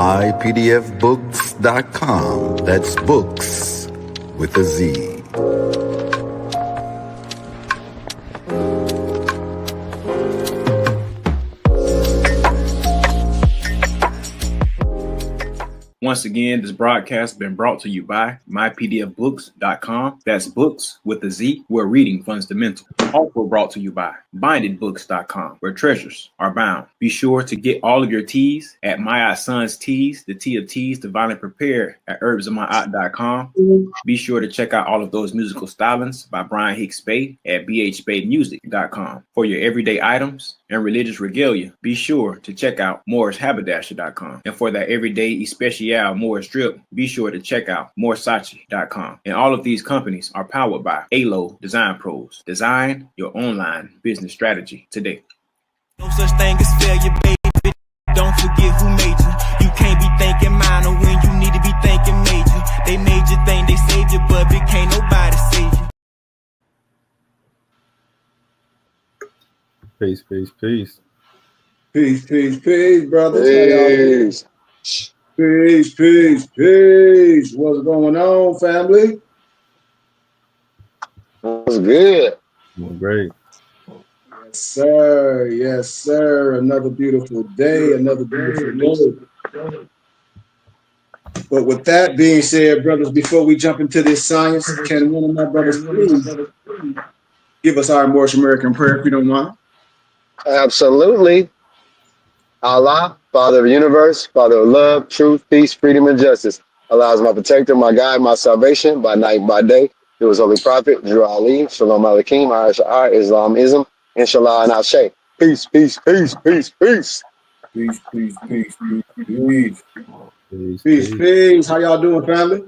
mypdfbooks.com. That's books with a Z. Once again, this broadcast has been brought to you by mypdfbooks.com. That's books with a Z, where reading fundamental. Also brought to you by bindedbooks.com, where treasures are bound. Be sure to get all of your teas at My Son's Teas, the tea of teas divinely prepared at herbsofmyaunt.com. Be sure to check out all of those musical stylings by Brian Hicks Spade at bhspademusic.com. For your everyday items and religious regalia, be sure to check out morrishaberdasher.com. And for that everyday especial Morris drip, be sure to check out morsachi.com. And all of these companies are powered by ALO Design Pros. Design your online business strategy today. No such thing as failure, baby. Don't forget who made you. You can't be thinking minor when you need to be thinking major. They made you think they saved you, but it can't nobody save you. Peace, peace, peace. Peace, peace, peace, brothers. Peace. Peace, peace, peace. What's going on, family? That's good. Great. Yes, sir. Yes, sir. Another beautiful day. Another beautiful day. But with that being said, brothers, before we jump into this science, can one of my brothers please give us our Moorish American prayer, if you don't mind? Absolutely. Allah, Father of the universe, Father of love, truth, peace, freedom, and justice. Allah is my protector, my guide, my salvation, by night, by day. Through his holy prophet, Drew Ali, Shalom Aleichem, Sha'ar, Islamism, Inshallah, and Ashe. Peace, peace, peace, peace, peace. Peace, peace, peace, peace, peace. Peace, peace. How y'all doing, family?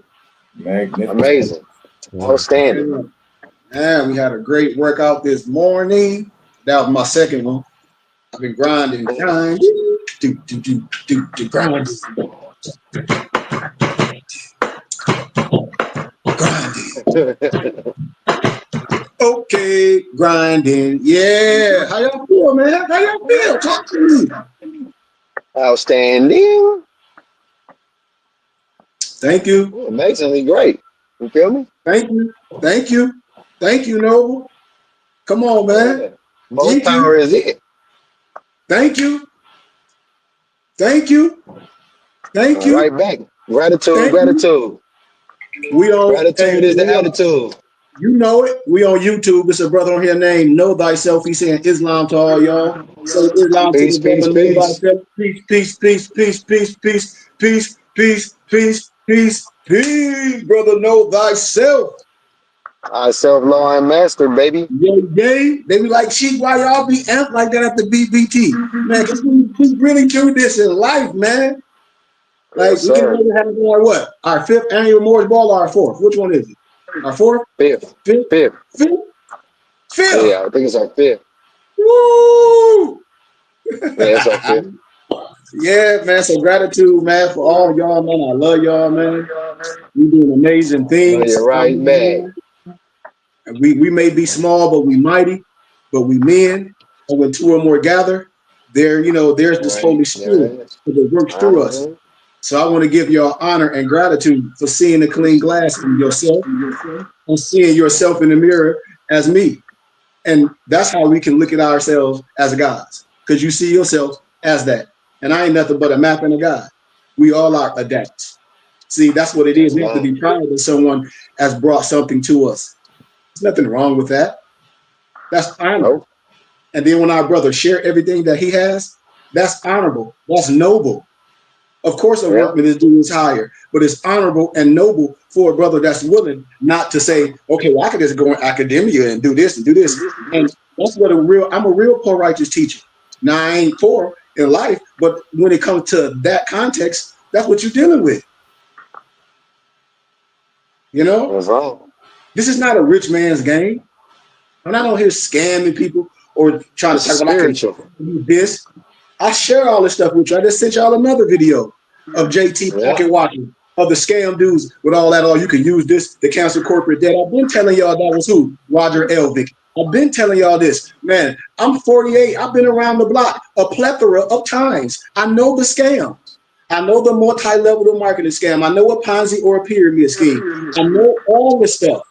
Amazing. Outstanding. Man, we had a great workout this morning. That was my second one. I've been grinding, grinding. Okay, grinding. Yeah. How y'all feel, man? How y'all feel? Talk to me. Outstanding. Thank you. Ooh, amazingly great. You feel me? Thank you. Thank you. Thank you, Noble. Come on, man. Yeah. Most power is it. Thank you. Thank you. Thank you. Right back. Gratitude, Thank gratitude. We on Gratitude is the attitude. You know it. We on YouTube. It's a brother on here named Know Thyself. He's saying Islam to all y'all. So Islam peace, to the peace, brother, Know peace. Thyself. Peace, peace, peace, peace, peace, peace, peace, peace, peace, peace, peace, brother, know thyself. I self-law and master, baby. Yay, yay. They be like, sheep, why y'all be amped like that at the BBT? Man, because we really do this in life, man. Like, Yes, we can really have what? Our 5th annual Morris Ball or our 4th? Which one is it? Our 4th? 5th. 5th? 5th. 5th? 5th? Yeah, I think it's our 5th. Woo! Yeah, it's our 5th. Yeah, man. So gratitude, man, for all y'all, man. I love y'all, man. We doing amazing things. No, you're right, man. We may be small, but we mighty, but we men. And when 2 or more gather, there's this Holy Spirit that works through us. So I want to give y'all honor and gratitude for seeing the clean glass in yourself and seeing yourself in the mirror as me. And that's how we can look at ourselves as gods, because you see yourself as that. And I ain't nothing but a map and a guide. We all are adepts. See, that's what it is. We have to be proud that someone has brought something to us. There's nothing wrong with that. That's honorable. And then when our brother share everything that he has, that's honorable. That's noble. Of course, a workman is doing his higher, but it's honorable and noble for a brother that's willing not to say, okay, well, I could just go in academia and do this and do this. And that's what I'm a real poor righteous teacher. Now, I ain't poor in life, but when it comes to that context, that's what you're dealing with. You know? This is not a rich man's game. I'm not on here scamming people or trying to talk about I can do this. I share all this stuff with you. I just sent y'all another video of JT pocket watching of the scam dudes with all that. Oh, you can use this to cancel corporate debt. I've been telling y'all that was who? Roger Elvick. I've been telling y'all this. Man, I'm 48. I've been around the block a plethora of times. I know the scam. I know the multi-level marketing scam. I know a Ponzi or a pyramid scheme. I know all this stuff.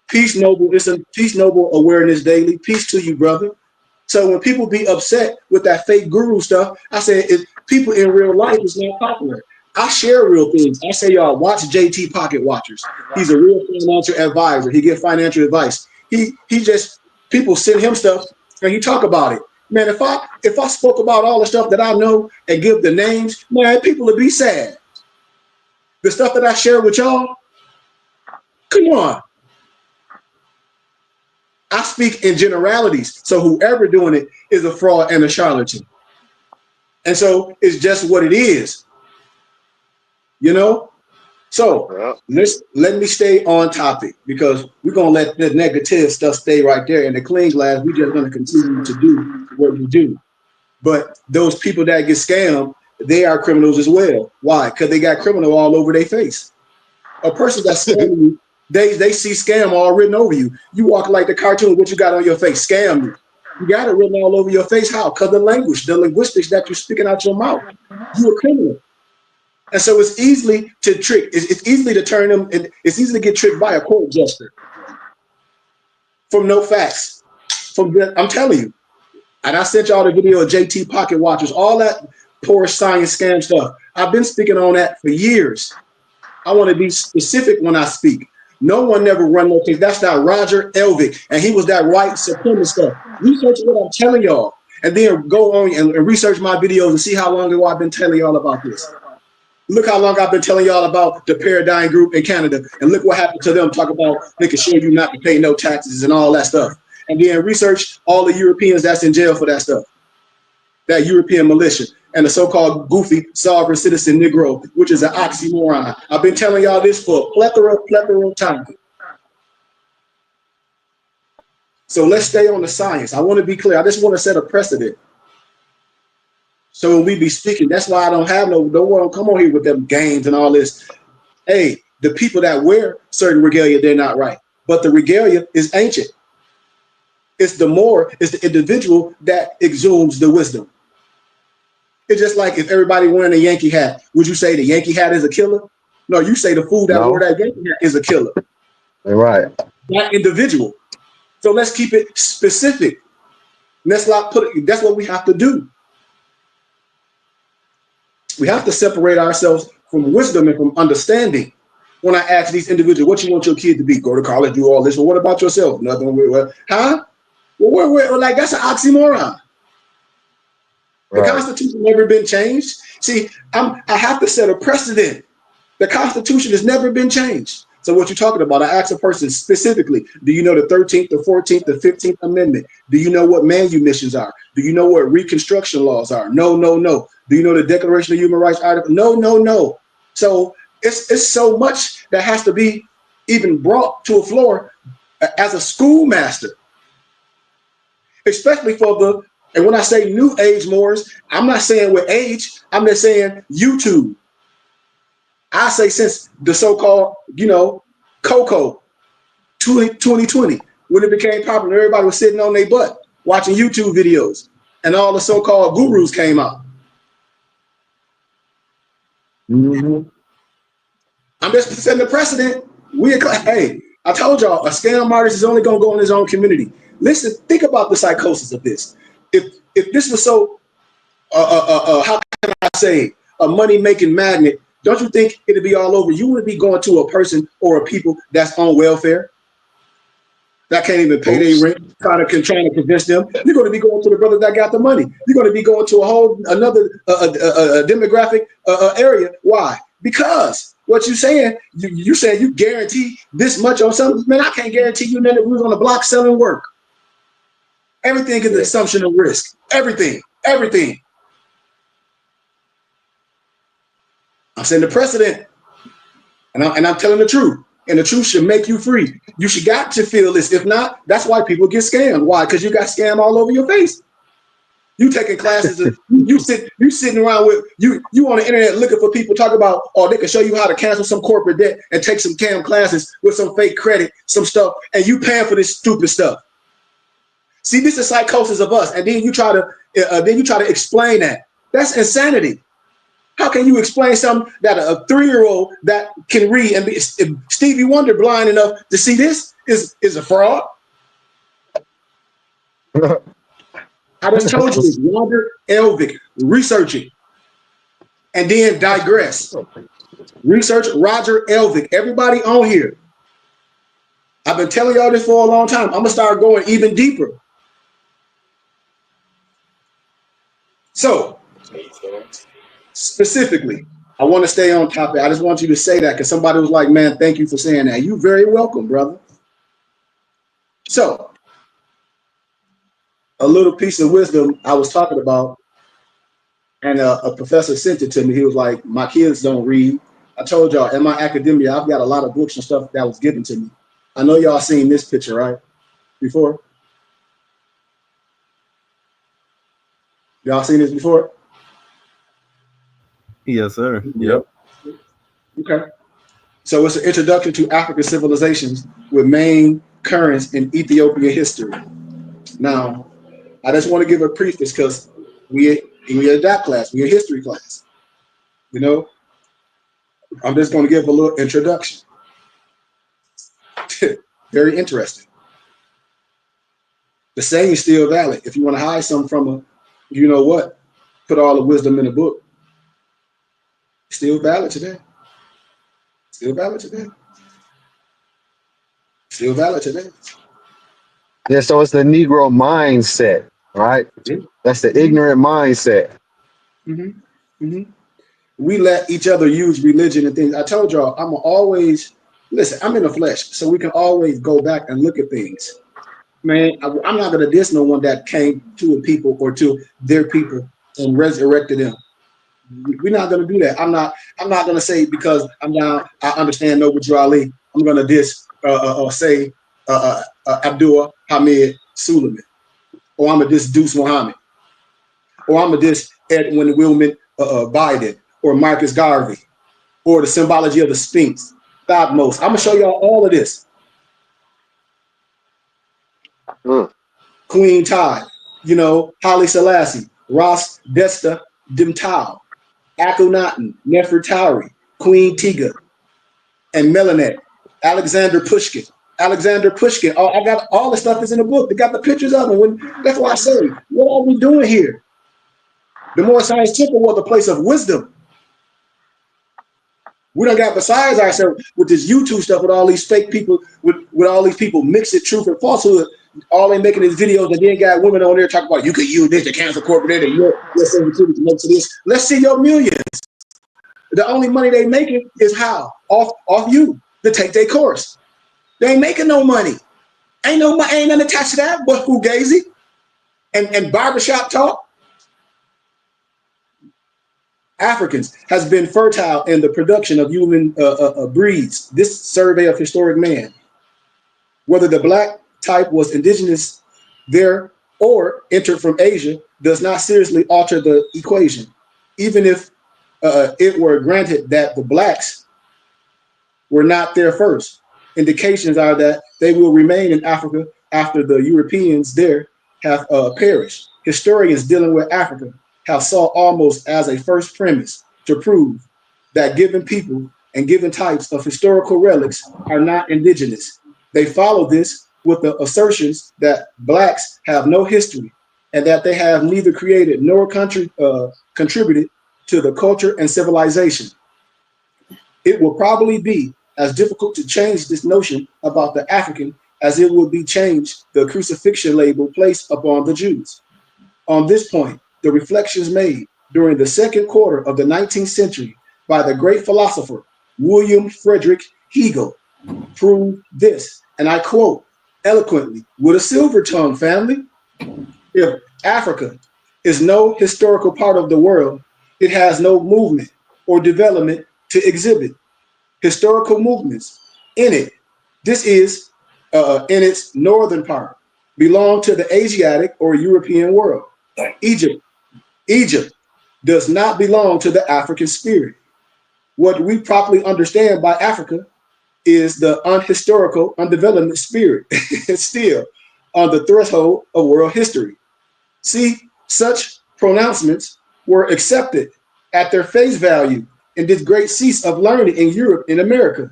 Peace, Noble. It's a Peace, Noble Awareness Daily. Peace to you, brother. So when people be upset with that fake guru stuff, I say if people in real life is not popular. I share real things. I say, y'all, watch JT Pocket Watchers. He's a real financial advisor. He gives financial advice. He just, people send him stuff and he talk about it. Man, if I spoke about all the stuff that I know and give the names, man, people would be sad. The stuff that I share with y'all, come on. I speak in generalities. So whoever doing it is a fraud and a charlatan. And so it's just what it is. You know? So let me stay on topic because we're going to let the negative stuff stay right there. In the clean glass, we're just going to continue to do what we do. But those people that get scammed, they are criminals as well. Why? Because they got criminal all over their face. A person that's scamming you, they see scam all written over you. You walk like the cartoon, what you got on your face? Scam you. You got it written all over your face. How? Because the language, the linguistics that you're speaking out your mouth. You're a criminal. And so it's easily to trick. It's easily to turn them. It's easy to get tricked by a court jester from no facts. I'm telling you. And I sent y'all the video of JT Pocket Watchers, all that poor science scam stuff. I've been speaking on that for years. I want to be specific when I speak. No one never run no case. That's that Roger Elvick, and he was that white supremacist stuff. Research what I'm telling y'all, and then go on and research my videos and see how long ago I've been telling y'all about this. Look how long I've been telling y'all about the Paradigm Group in Canada, and look what happened to them. Talk about they can show you not to pay no taxes and all that stuff. And then research all the Europeans that's in jail for that stuff. That European militia and the so-called goofy sovereign citizen Negro, which is an oxymoron. I've been telling y'all this for a plethora of time. So let's stay on the science. I want to be clear. I just want to set a precedent. So when we be speaking, that's why I don't have no one come on here with them games and all this. Hey, the people that wear certain regalia, they're not right. But the regalia is ancient. It's the individual that exhumes the wisdom. It's just like if everybody wearing a Yankee hat, would you say the Yankee hat is a killer? No, you say the fool that wore that Yankee hat is a killer. Right. That individual. So let's keep it specific. Let's not that's what we have to do. We have to separate ourselves from wisdom and from understanding. When I ask these individuals, what you want your kid to be? Go to college, do all this. Well, what about yourself? Nothing. Huh? Well, like that's an oxymoron. The Constitution never been changed. See, I have to set a precedent. The Constitution has never been changed. So what you're talking about, I asked a person specifically, do you know the 13th, the 14th, the 15th Amendment? Do you know what manumissions are? Do you know what Reconstruction laws are? No, no, no. Do you know the Declaration of Human Rights article? No, no, no. So it's so much that has to be even brought to a floor as a schoolmaster, especially for and when I say new age Moors, I'm not saying with age, I'm just saying YouTube. I say since the so-called, Coco 2020, when it became popular, everybody was sitting on their butt watching YouTube videos and all the so-called gurus came out. Mm-hmm. I'm just setting the precedent. Hey, I told y'all, a scam artist is only going to go in his own community. Listen, think about the psychosis of this. If this was so, how can I say, a money-making magnet, don't you think it'd be all over? You wouldn't be going to a person or a people that's on welfare, that can't even pay their rent, trying to convince them. You're going to be going to the brother that got the money. You're going to be going to another demographic area. Why? Because what you're saying, you saying you guarantee this much on something. Man, I can't guarantee you nothing. We was on the block selling work. Everything is an assumption of risk. Everything. I'm setting the precedent, and I'm telling the truth. And the truth should make you free. You should got to feel this. If not, that's why people get scammed. Why? Because you got scammed all over your face. You taking classes, you sitting around with you on the internet looking for people talk about, oh, they can show you how to cancel some corporate debt and take some scam classes with some fake credit, some stuff, and you paying for this stupid stuff. See, this is psychosis of us, and then you try to explain that. That's insanity. How can you explain something that a 3-year-old that can read and be Stevie Wonder blind enough to see this is a fraud? I just told you this. Roger Elvick, research it, and then digress. Research Roger Elvick. Everybody on here. I've been telling y'all this for a long time. I'm gonna start going even deeper. So, specifically, I want to stay on topic. I just want you to say that because somebody was like, man, thank you for saying that. You're very welcome, brother. So, a little piece of wisdom I was talking about, and a professor sent it to me. He was like, my kids don't read. I told y'all, in my academia, I've got a lot of books and stuff that was given to me. I know y'all seen this picture, right? Before? Y'all seen this before? Yes, sir. Yep. Okay. So it's an introduction to African civilizations with main currents in Ethiopian history. Now, I just want to give a preface because we adapt class, we a history class. You know, I'm just going to give a little introduction. Very interesting. The saying is still valid. If you want to hide something from a, you know what, put all the wisdom in a book. Still valid today. Still valid today. Still valid today. Yeah, so it's the Negro mindset, right? That's the ignorant mindset. We let each other use religion and things. I told y'all, I'm always, listen, I'm in the flesh, so we can always go back and look at things. Man, I'm not going to diss no one that came to a people or to their people and resurrected them. We're not going to do that. I'm not going to say because I'm down, I understand Noble Ali, I'm going to diss or say Abdullah Hamid Suleiman, or I'm going to diss Deuce Muhammad, or I'm going to diss Edwin Wilman Biden, or Marcus Garvey, or the symbology of the Sphinx, Thotmos. I'm going to show y'all all of this. Queen Todd, you know, Haile Selassie, Ras Desta Dimtao, Akhenaten, Nefertari, Queen Tiga, and Melanet, Alexander Pushkin. Alexander Pushkin. Oh, I got all the stuff is in the book. They got the pictures of them. That's why I say, what are we doing here? The Moore Science Temple was a place of wisdom. We done got besides ourselves with this YouTube stuff with all these fake people, with all these people mixing truth and falsehood. All they making is videos and then got women on there talking about you could use this to cancel corporate and your sensitivity to this. Let's see your millions. The only money they making is how? Off you to take their course. They ain't making no money. Ain't nothing attached to that but fugazi and barbershop talk. Africans has been fertile in the production of human breeds. This survey of historic man, whether the black type was indigenous there or entered from Asia, does not seriously alter the equation. Even if it were granted that the blacks were not there first, indications are that they will remain in Africa after the Europeans there have perished. Historians dealing with Africa have saw almost as a first premise to prove that given people and given types of historical relics are not indigenous. They follow this with the assertions that blacks have no history and that they have neither created nor contributed to the culture and civilization. It will probably be as difficult to change this notion about the African as it would be changed the crucifixion label placed upon the Jews. On this point, the reflections made during the second quarter of the 19th century by the great philosopher William Frederick Hegel prove this, and I quote eloquently, with a silver tongue, family, if Africa is no historical part of the world, it has no movement or development to exhibit. Historical movements in it, this is in its northern part, belong to the Asiatic or European world. Egypt does not belong to the African spirit. What we properly understand by Africa is the unhistorical, undeveloped spirit. It's still on the threshold of world history. See, such pronouncements were accepted at their face value in this great seat of learning in Europe and America.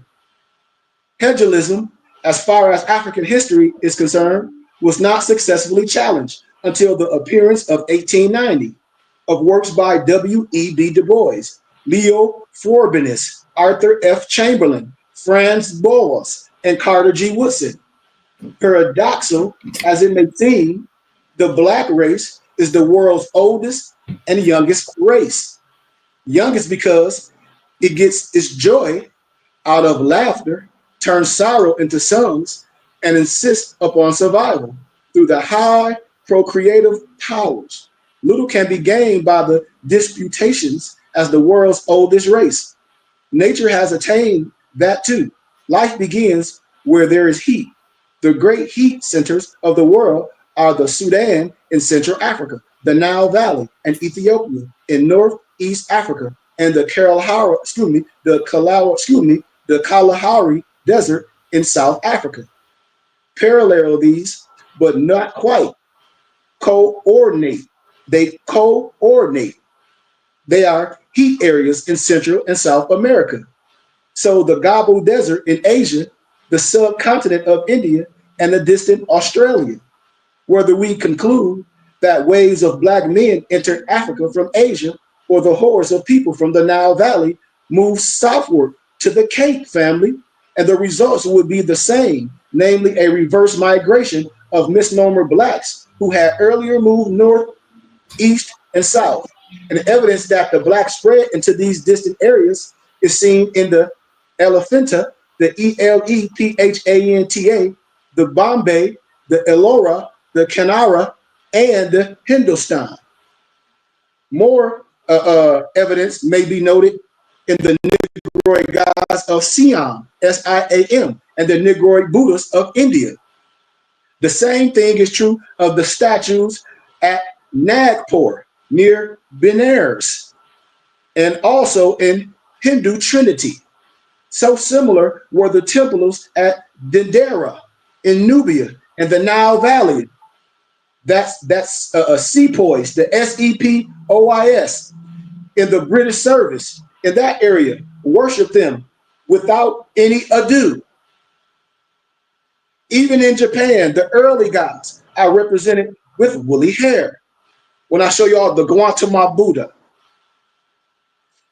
Hegelism, as far as African history is concerned, was not successfully challenged until the appearance of 1890 of works by W.E.B. Du Bois, Leo Frobenius, Arthur F. Chamberlain, Franz Boas, and Carter G. Woodson. Paradoxical as it may seem, the Black race is the world's oldest and youngest race. Youngest because it gets its joy out of laughter, turns sorrow into songs, and insists upon survival through the high procreative powers. Little can be gained by the disputations as the world's oldest race. Nature has attained that too. Life begins where there is heat. The great heat centers of the world are the Sudan in Central Africa, the Nile Valley and Ethiopia in Northeast Africa, and the Kalahari Desert in South Africa. Parallel these, but not quite. Coordinate. They coordinate. They are heat areas in Central and South America. So the Gabo Desert in Asia, the subcontinent of India, and the distant Australia. Whether we conclude that waves of Black men entered Africa from Asia, or the hordes of people from the Nile Valley moved southward to the Cape family, and the results would be the same, namely a reverse migration of misnomer Blacks who had earlier moved north, east, and south. And evidence that the Black spread into these distant areas is seen in the Elephanta, the Elephanta, the Bombay, the Ellora, the Kanara, and the Hindustan. More evidence may be noted in the Negroid gods of Siam, Siam, and the Negroid Buddhas of India. The same thing is true of the statues at Nagpur, near Benares, and also in Hindu Trinity. So similar were the temples at Dendera in Nubia and the Nile Valley. That's Sepoys, the Sepois in the British service in that area, worship them without any ado. Even in Japan, the early gods are represented with woolly hair. When I show y'all the Gautama Buddha,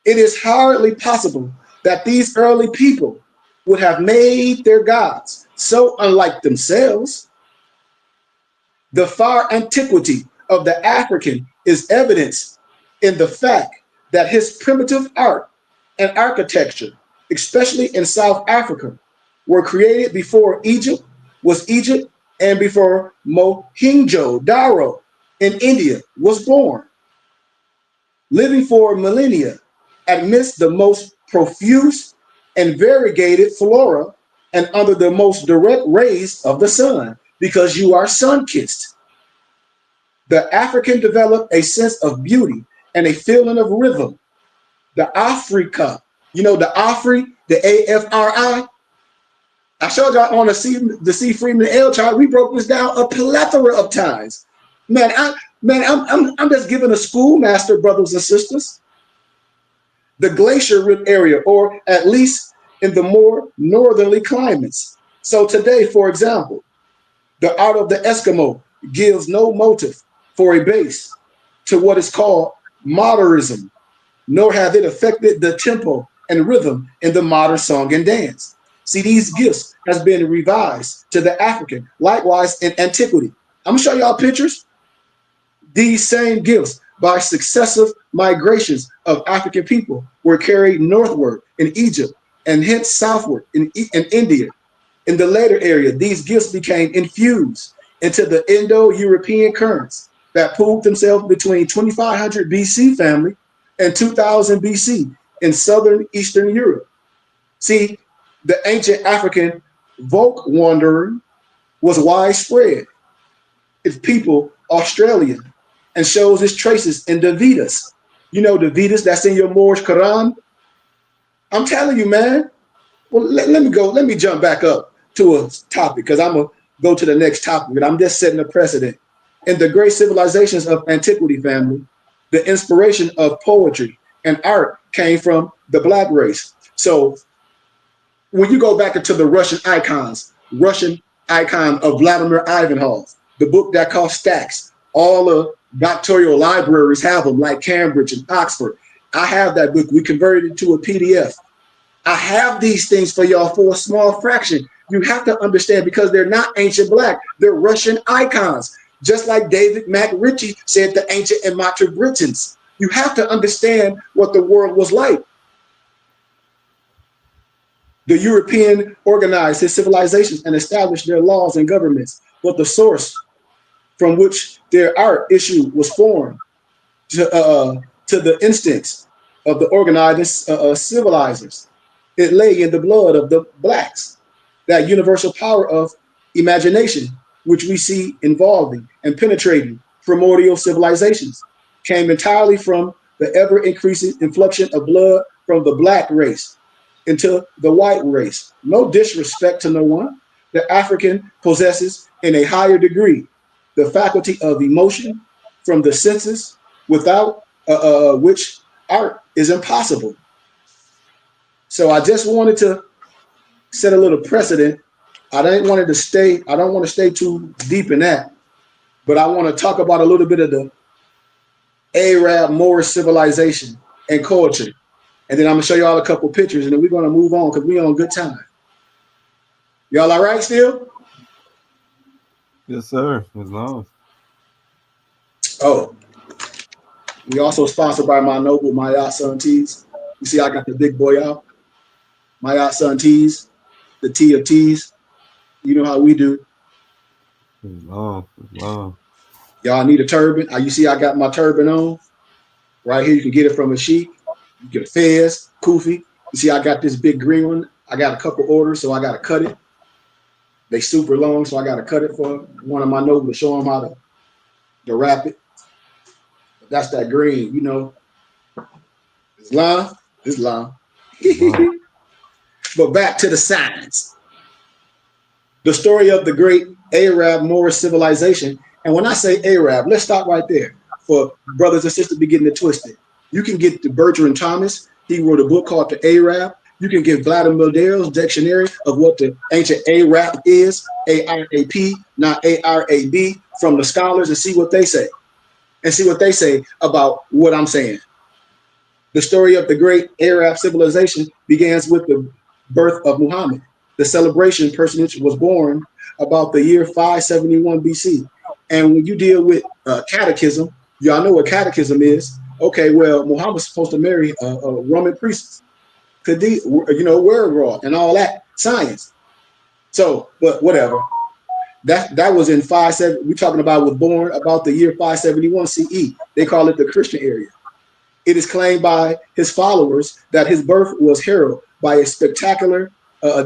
it is hardly possible that these early people would have made their gods so unlike themselves. The far antiquity of the African is evidenced in the fact that his primitive art and architecture, especially in South Africa, were created before Egypt was Egypt and before Mohenjo-Daro in India was born. Living for millennia amidst the most profuse and variegated flora and under the most direct rays of the sun, because you are sun-kissed. The African developed a sense of beauty and a feeling of rhythm. The Africa, you know, the Afri, the AFRI. I showed y'all on the C. Freeman L chart. We broke this down a plethora of times. I'm just giving a schoolmaster, brothers and sisters. The glacier rim area, or at least in the more northerly climates. So today, for example, the art of the Eskimo gives no motive for a base to what is called modernism, nor have it affected the tempo and rhythm in the modern song and dance. See, these gifts has been revised to the African, likewise in antiquity. I'm gonna show y'all pictures. These same gifts by successive migrations of African people were carried northward in Egypt and hence southward in India. In the later area, these gifts became infused into the Indo-European currents that pooled themselves between 2500 BC family and 2000 BC in southern Eastern Europe. See, the ancient African folk wandering was widespread. Its people Australian and shows its traces in the Vedas. You know, the Vedas that's in your Moorish Quran. I'm telling you, man. Well, let me jump back up to a topic, because I'm gonna go to the next topic, but I'm just setting a precedent. In the great civilizations of antiquity, family, the inspiration of poetry and art came from the black race. So when you go back into the Russian icon of Vladimir Ivanov, the book that cost stacks, all the doctoral libraries have them, like Cambridge and Oxford. I have that book. We converted it to a PDF. I have these things for y'all for a small fraction. You have to understand, because they're not ancient black, they're Russian icons. Just like David MacRitchie said, the ancient and modern Britons. You have to understand what the world was like. The European organized his civilizations and established their laws and governments, but the source from which their art issue was formed to the instincts of the organized civilizers. It lay in the blood of the blacks, that universal power of imagination, which we see involving and penetrating primordial civilizations, came entirely from the ever-increasing influction of blood from the black race into the white race. No disrespect to no one. The African possesses in a higher degree the faculty of emotion from the senses, without which art is impossible. So I just wanted to set a little precedent. I don't want to stay too deep in that, but I want to talk about a little bit of the Arab Moorish civilization and culture. And then I'm gonna show y'all a couple pictures, and then we're gonna move on because we're on good time. Y'all all right still? Yes, sir. As long. Oh, we also sponsored by my noble Mayat Sun Tees. You see, I got the big boy out. Mayat Sun Tees, the T of Tees. You know how we do. As long. As long. Y'all need a turban. You see, I got my turban on. Right here, you can get it from a sheik. You get a fez, kufi. You see, I got this big green one. I got a couple orders, so I got to cut it. They super long, so I got to cut it for one of my nobles to show them how to wrap it. But that's that green, you know. Islam. But back to the science. The story of the great Arab Moorish civilization. And when I say Arab, let's stop right there for brothers and sisters be getting it twisted. You can get the Bertrand Thomas. He wrote a book called The Arab. You can get Vladimir Dale's dictionary of what the ancient Arab is, A-R-A-P, not A-R-A-B, from the scholars, and see what they say. And see what they say about what I'm saying. The story of the great Arab civilization begins with the birth of Muhammad. The celebration personage was born about the year 571 BC. And when you deal with catechism, y'all know what catechism is. Okay, well, Muhammad was supposed to marry a Roman priestess, word raw and all that science. So, but whatever. That was in 570. We're talking about was born about the year 571 CE. They call it the Christian era. It is claimed by his followers that his birth was heralded by a spectacular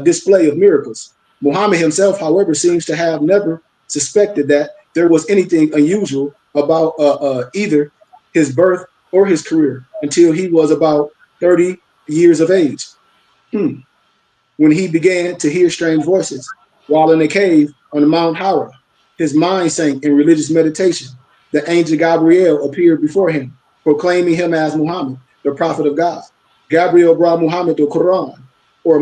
display of miracles. Muhammad himself, however, seems to have never suspected that there was anything unusual about either his birth or his career until he was about 30 years of age. When he began to hear strange voices while in a cave on the Mount Hara. His mind sank in religious meditation. The angel Gabriel appeared before him, proclaiming him as Muhammad, the prophet of God. Gabriel brought Muhammad the Quran, or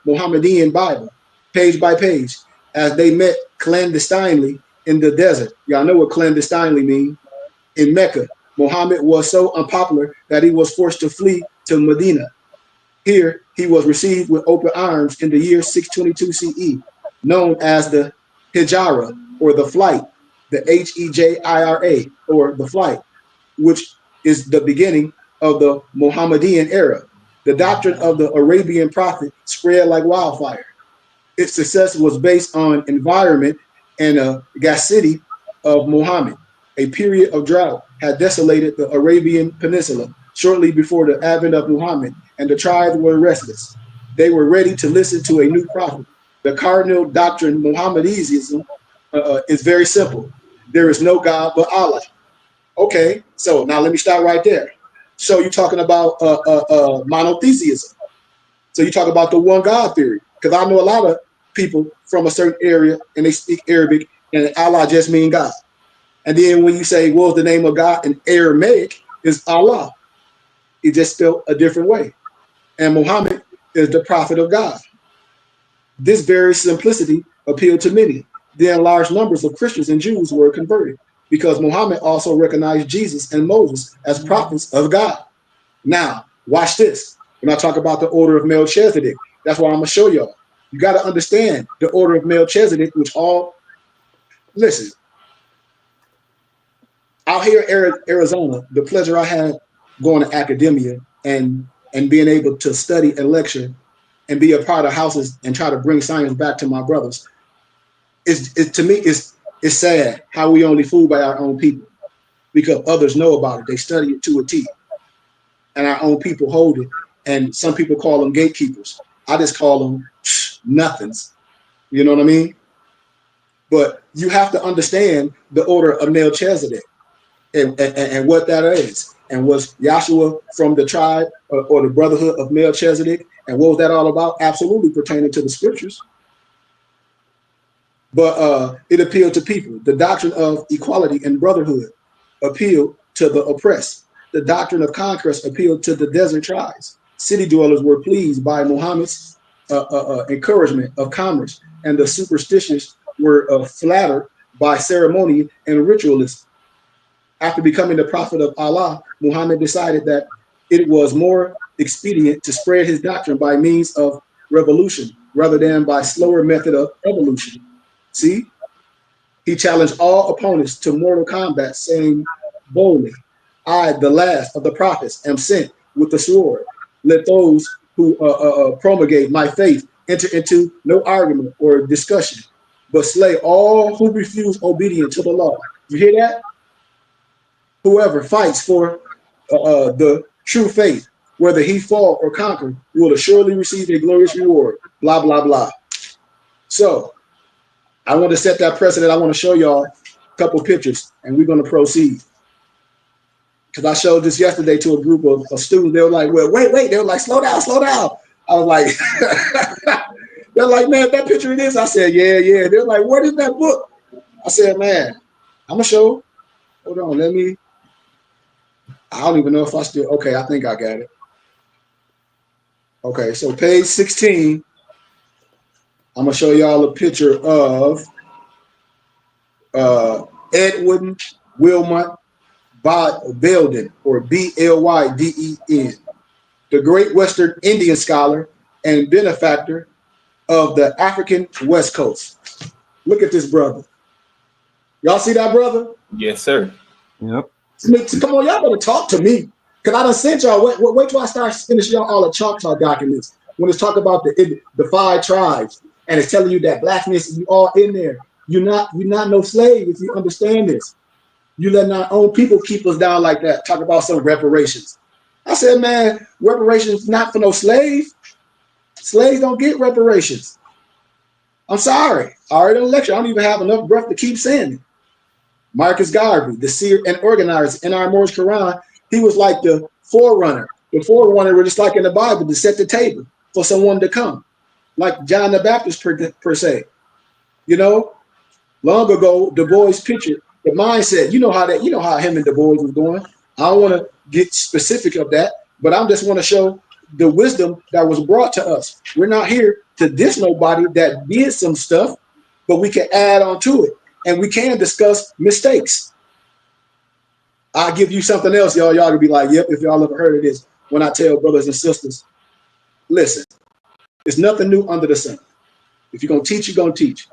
Muhammadan Bible, page by page, as they met clandestinely in the desert. Y'all know what clandestinely means. In Mecca, Muhammad was so unpopular that he was forced to flee to Medina. Here, he was received with open arms in the year 622 CE, known as the Hijra, or the flight, the Hejira, or the flight, which is the beginning of the Mohammedan era. The doctrine of the Arabian prophet spread like wildfire. Its success was based on environment and a gascity of Muhammad. A period of drought had desolated the Arabian Peninsula shortly before the advent of Muhammad, and the tribes were restless. They were ready to listen to a new prophet. The cardinal doctrine Mohammedanism is very simple. There is no God but Allah. Okay, so now let me start right there. So you're talking about monotheism. So you talk about the one God theory, because I know a lot of people from a certain area and they speak Arabic, and Allah just means God. And then when you say, what's the name of God in Aramaic, is Allah. It just spelled a different way. And Muhammad is the prophet of God. This very simplicity appealed to many. Then large numbers of Christians and Jews were converted because Muhammad also recognized Jesus and Moses as prophets of God. Now, watch this. When I talk about the order of Melchizedek, that's what I'm going to show y'all. You got to understand the order of Melchizedek, which all, listen, out here in Arizona, the pleasure I had going to academia and being able to study and lecture and be a part of houses and try to bring science back to my brothers, to me, it's sad how we only fooled by our own people because others know about it. They study it to a T. And our own people hold it. And some people call them gatekeepers. I just call them nothings. You know what I mean? But you have to understand the order of Melchizedek and what that is. And was Yahshua from the tribe or the brotherhood of Melchizedek? And what was that all about? Absolutely pertaining to the scriptures. But it appealed to people. The doctrine of equality and brotherhood appealed to the oppressed. The doctrine of conquest appealed to the desert tribes. City dwellers were pleased by Muhammad's encouragement of commerce, and the superstitious were flattered by ceremony and ritualism. After becoming the prophet of Allah, Muhammad decided that it was more expedient to spread his doctrine by means of revolution rather than by slower method of evolution. See, he challenged all opponents to mortal combat, saying boldly, I, the last of the prophets, am sent with the sword. Let those who promulgate my faith enter into no argument or discussion, but slay all who refuse obedience to the law. You hear that? Whoever fights for the true faith, whether he fall or conquer, will assuredly receive a glorious reward. Blah, blah, blah. So I want to set that precedent. I want to show y'all a couple pictures, and we're going to proceed. Because I showed this yesterday to a group of students. They were like, well, wait. They were like, slow down, slow down. I was like, they're like, man, that picture it is. I said, yeah. They're like, what is that book? I said, man, I'm going to show. Hold on, I don't even know if I still, okay, I think I got it. Okay, so page 16, I'm going to show y'all a picture of Edwin Wilmot Belden, or Blyden, the great Western Indian scholar and benefactor of the African West Coast. Look at this brother. Y'all see that brother? Yes, sir. Yep. Come on, y'all better talk to me. Because I done sent y'all, wait till I start finishing y'all all the Choctaw documents. When it's talking about the 5 tribes, and it's telling you that blackness, you all in there. You're not no slave if you understand this. You letting our own people keep us down like that. Talk about some reparations. I said, man, reparations not for no slave. Slaves don't get reparations. I'm sorry. I already done lecture. I don't even have enough breath to keep saying it. Marcus Garvey, the seer and organizer in our Moorish Quran, he was like the forerunner. The forerunner was just like in the Bible to set the table for someone to come, like John the Baptist per se. You know, long ago, Du Bois pictured the mindset. You know how him and Du Bois was going. I don't want to get specific of that, but I just want to show the wisdom that was brought to us. We're not here to diss nobody that did some stuff, but we can add on to it. And we can discuss mistakes. I'll give you something else, y'all. Y'all can be like, yep, if y'all ever heard of this. When I tell brothers and sisters, listen, it's nothing new under the sun. If you're going to teach, you're going to teach.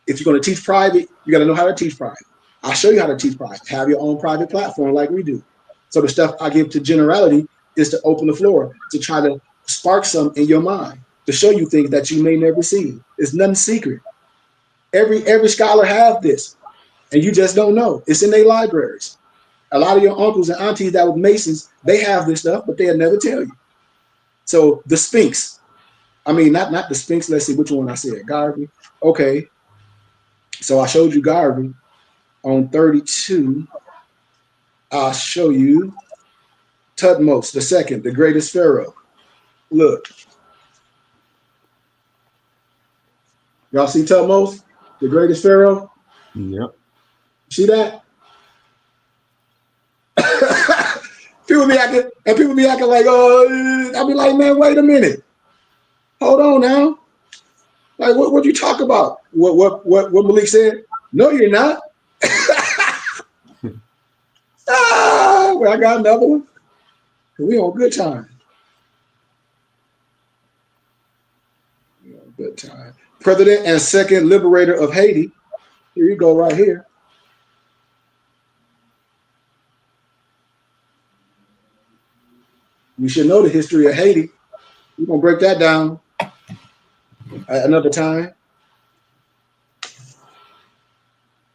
If you're going to teach private, you got to know how to teach private. I'll show you how to teach private. Have your own private platform like we do. So the stuff I give to generality is to open the floor, to try to spark some in your mind, to show you things that you may never see. It's nothing secret. Every scholar have this, and you just don't know. It's in their libraries. A lot of your uncles and aunties that were Masons, they have this stuff, but they'll never tell you. So the Sphinx, I mean, not the Sphinx. Let's see which one I said. Garvey. Okay. So I showed you Garvey on 32. I'll show you Tutmos II, the greatest pharaoh. Look. Y'all see Tutmos? The greatest pharaoh? Yep. See that? People be acting like, oh, I be like, man, wait a minute. Hold on now. Like, what you talk about? What Malik said? No, you're not. Well, I got another one. We on good time. We on good time. President and second liberator of Haiti. Here you go, right here. You should know the history of Haiti. We're gonna break that down at another time.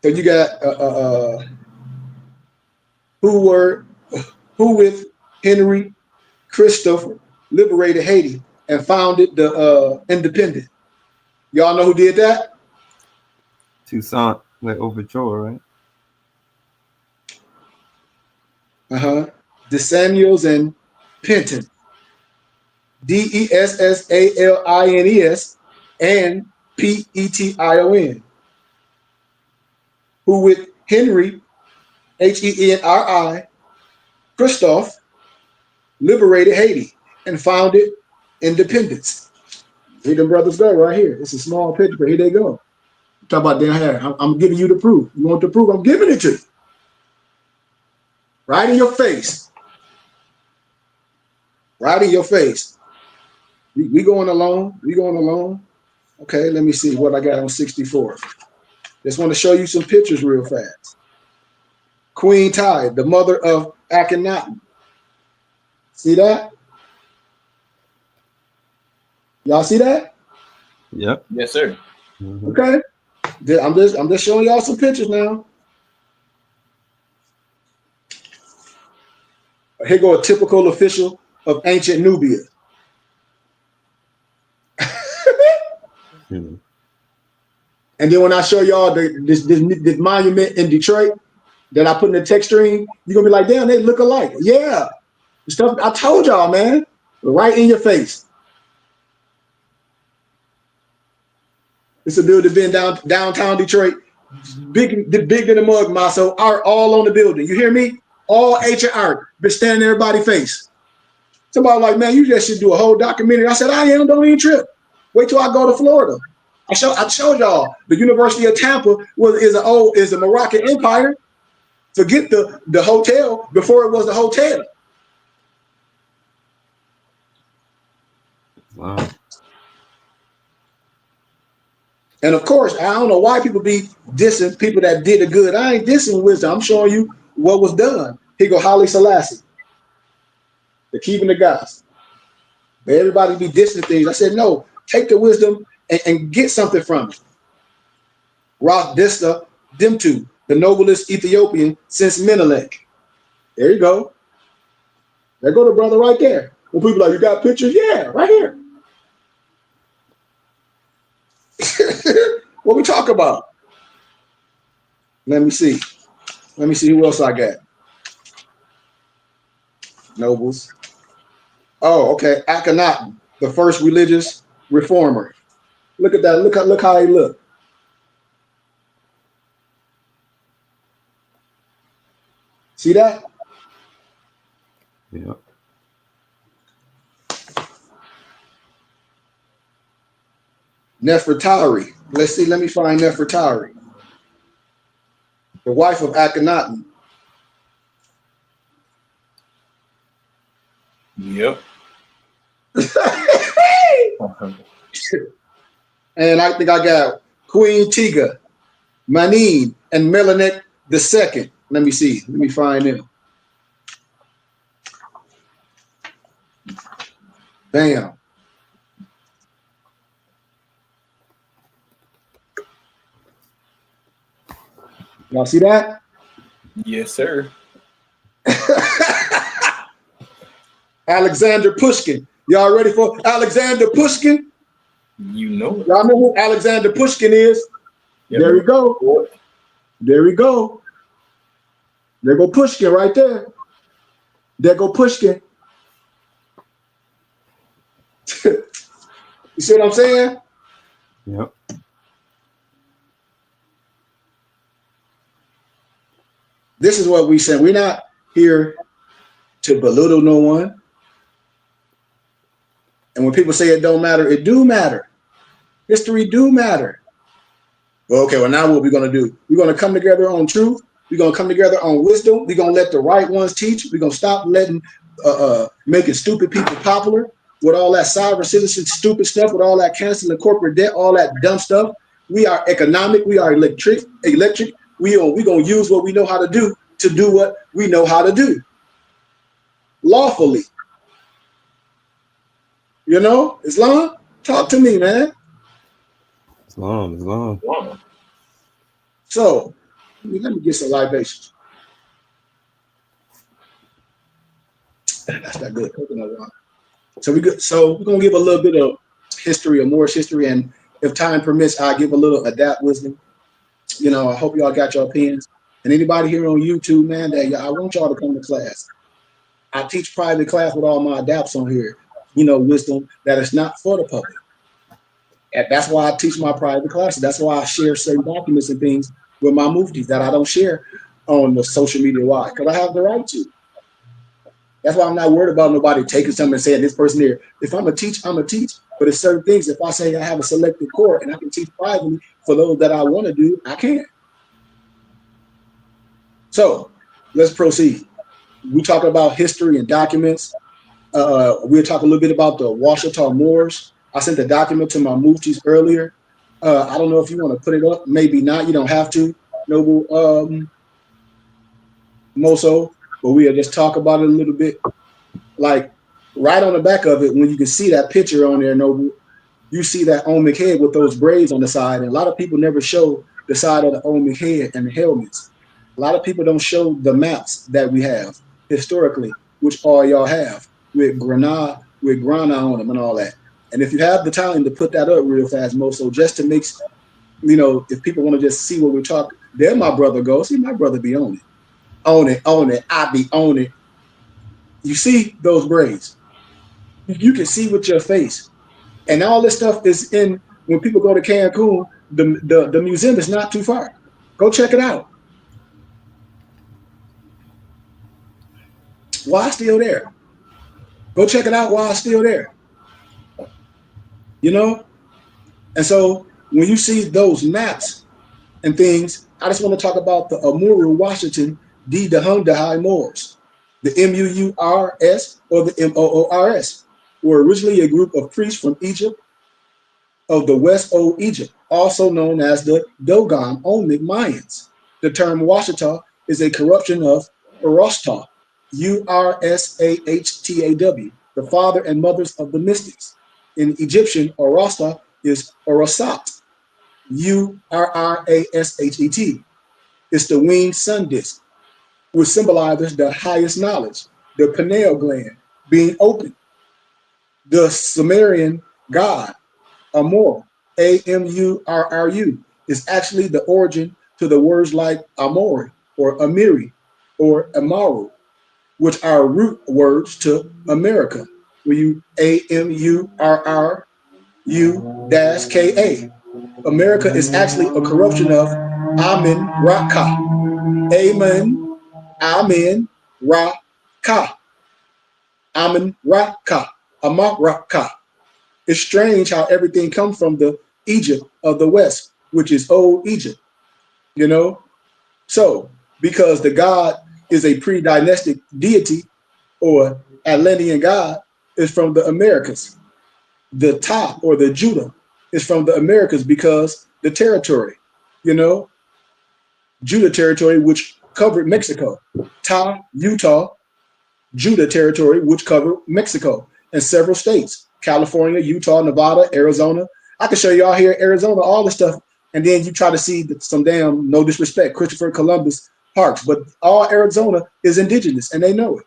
So you got who with Henry Christopher liberated Haiti and founded the independent. Y'all know who did that? Toussaint Louverture, right? The Samuels and Penton. Dessalines and Petion. Who with Henry Henri Christophe liberated Haiti and founded independence. Here the brothers go right here. It's a small picture, but here they go. Talk about down here. I'm giving you the proof. You want the proof? I'm giving it to you. Right in your face. Right in your face. We going along. We going along. Okay, let me see what I got on 64. Just want to show you some pictures real fast. Queen Tide, the mother of Akhenaten. See that? Y'all see that? Yep. Yes, sir. Mm-hmm. Okay. I'm just showing y'all some pictures now. Here go a typical official of ancient Nubia. Mm-hmm. And then when I show y'all this monument in Detroit that I put in the text stream, you're gonna be like, damn, they look alike. Yeah. The stuff I told y'all, man. Right in your face. It's a building been downtown Detroit, big than the mug, Maso. Art all on the building. You hear me? All ancient art. Been standing in everybody's face. Somebody like, man, you just should do a whole documentary. I said, I am. Don't even trip. Wait till I go to Florida. I showed y'all the University of Tampa is a Moroccan empire. Forget the hotel before it was the hotel. Wow. And of course, I don't know why people be dissing people that did the good. I ain't dissing wisdom. I'm showing you what was done. Here go Haile Selassie, the keeping the gospel. But everybody be dissing things. I said, no, take the wisdom and get something from it. Rock Dista Dimtu, the noblest Ethiopian since Menelik. There you go. There go the brother right there. When people are like, you got pictures? Yeah, right here. What we talk about? Let me see. Let me see who else I got. Nobles. Oh, okay. Akhenaten, the first religious reformer. Look at that. Look how he look. See that? Yeah. Nefertari. Let's see. Let me find Nefertari, the wife of Akhenaten. Yep. And I think I got Queen Tiga, Manin, and Melanet II. Let me see. Let me find them. Bam. Y'all see that? Yes, sir. Alexander Pushkin. Y'all ready for Alexander Pushkin? You know it. Y'all know who Alexander Pushkin is? Yep. There we go. There we go. There go Pushkin right there. There go Pushkin. You see what I'm saying? Yep. This is what we said. We're not here to belittle no one. And when people say it don't matter, it do matter. History do matter. Well, okay, well, now what we're going to do? We're going to come together on truth. We're going to come together on wisdom. We're going to let the right ones teach. We're going to stop letting making stupid people popular with all that sovereign citizen stupid stuff, with all that canceling corporate debt, all that dumb stuff. We are economic. We are electric. We're going to use what we know how to do what we know how to do lawfully. You know, Islam, talk to me, man. Islam. So, let me get some libations. That's not good. So we're gonna give a little bit of history, or Moorish history, and if time permits, I'll give a little adapt wisdom. You know, I hope y'all got your pens. And anybody here on YouTube, man, I want y'all to come to class. I teach private class with all my adapts on here. You know, wisdom that is not for the public. And that's why I teach my private classes. That's why I share certain documents and things with my muftis that I don't share on the social media. Why? Because I have the right to. That's why I'm not worried about nobody taking something and saying this person here. If I'm a teach, I'm a teach. But it's certain things. If I say I have a selected core and I can teach privately for those that I want to do, I can. So let's proceed. We talk about history and documents. We'll talk a little bit about the Washita Moors. I sent the document to my muftis earlier. I don't know if you want to put it up. Maybe not. You don't have to, Noble Moso. But we'll just talk about it a little bit. Like right on the back of it, when you can see that picture on there, Noble, you see that Olmec head with those braids on the side. And a lot of people never show the side of the Olmec head and the helmets. A lot of people don't show the maps that we have historically, which all y'all have with Granada on them and all that. And if you have the time to put that up real fast, Moso, just to make, you know, if people want to just see what we're talking, there my brother goes. See, my brother be on it. On it. I be on it. You see those braids. You can see with your face. And all this stuff is in, when people go to Cancun, the museum is not too far. Go check it out. Why still there? Go check it out while it's still there. You know? And so when you see those maps and things, I just want to talk about the Amuru Washington D. Dahundahai Moors. The M-U-U-R-S or the M-O-O-R-S were originally a group of priests from Egypt, of the West Old Egypt, also known as the Dogon Olmec Mayans. The term Washita is a corruption of Urashta, U-R-S-A-H-T-A-W, the father and mothers of the mystics. In Egyptian, Urashta is Urasat, U-R-R-A-S-H-E-T. It's the winged sun disk, which symbolizes the highest knowledge, the pineal gland being open. The Sumerian god, Amur, A-M-U-R-R-U, is actually the origin to the words like Amori or Amiri or Amaru, which are root words to America, where you A-M-U-R-R-U-K-A. America is actually a corruption of Amen Ra-Ka. Amen, Amen Ra-Ka. Amen Ra-Ka. Amak Ra-Ka. It's strange how everything comes from the Egypt of the West, which is old Egypt, you know? So, because the god is a pre-dynastic deity or Atlantean god, is from the Americas. The Ta or the Judah is from the Americas because the territory, you know? Judah territory, which covered Mexico. Ta, Utah, Judah territory, which covered Mexico and several states. California, Utah, Nevada, Arizona. I can show y'all here, Arizona, all this stuff. And then you try to see some damn, no disrespect, Christopher Columbus parks. But all Arizona is indigenous and they know it.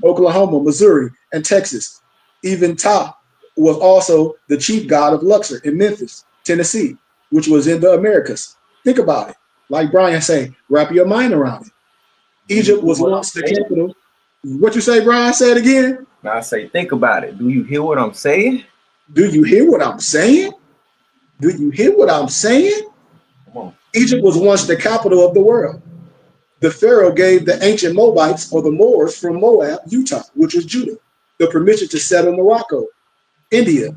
Oklahoma, Missouri, and Texas. Even Ta was also the chief god of Luxor in Memphis, Tennessee, which was in the Americas. Think about it. Like Brian say, wrap your mind around it. Egypt was once the capital. What you say, Brian? Say it again. I say, think about it. Do you hear what I'm saying? Do you hear what I'm saying? Do you hear what I'm saying? Come on. Egypt was once the capital of the world. the Pharaoh gave the ancient Moabites or the Moors from Moab, Utah, which was Judah, the permission to settle Morocco, India.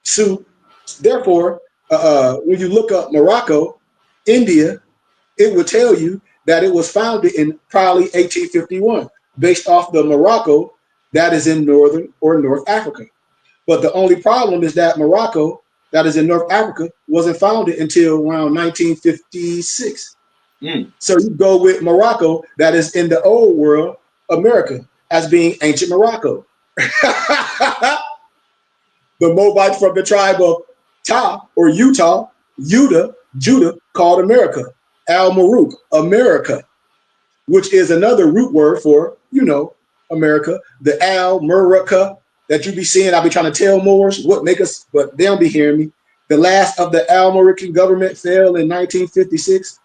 So therefore, when you look up Morocco, India, it will tell you that it was founded in probably 1851, based off the Morocco that is in northern or North Africa. But the only problem is that Morocco that is in North Africa wasn't founded until around 1956. So you go with Morocco that is in the old world, America, as being ancient Morocco. The Moabites from the tribe of Ta or Utah, Judah called America, Al-Maruk, America, which is another root word for, America. The Al-Muraka that you be seeing, I be trying to tell Moors what make us, but they don't be hearing me. The last of the Al-Murican government fell in 1956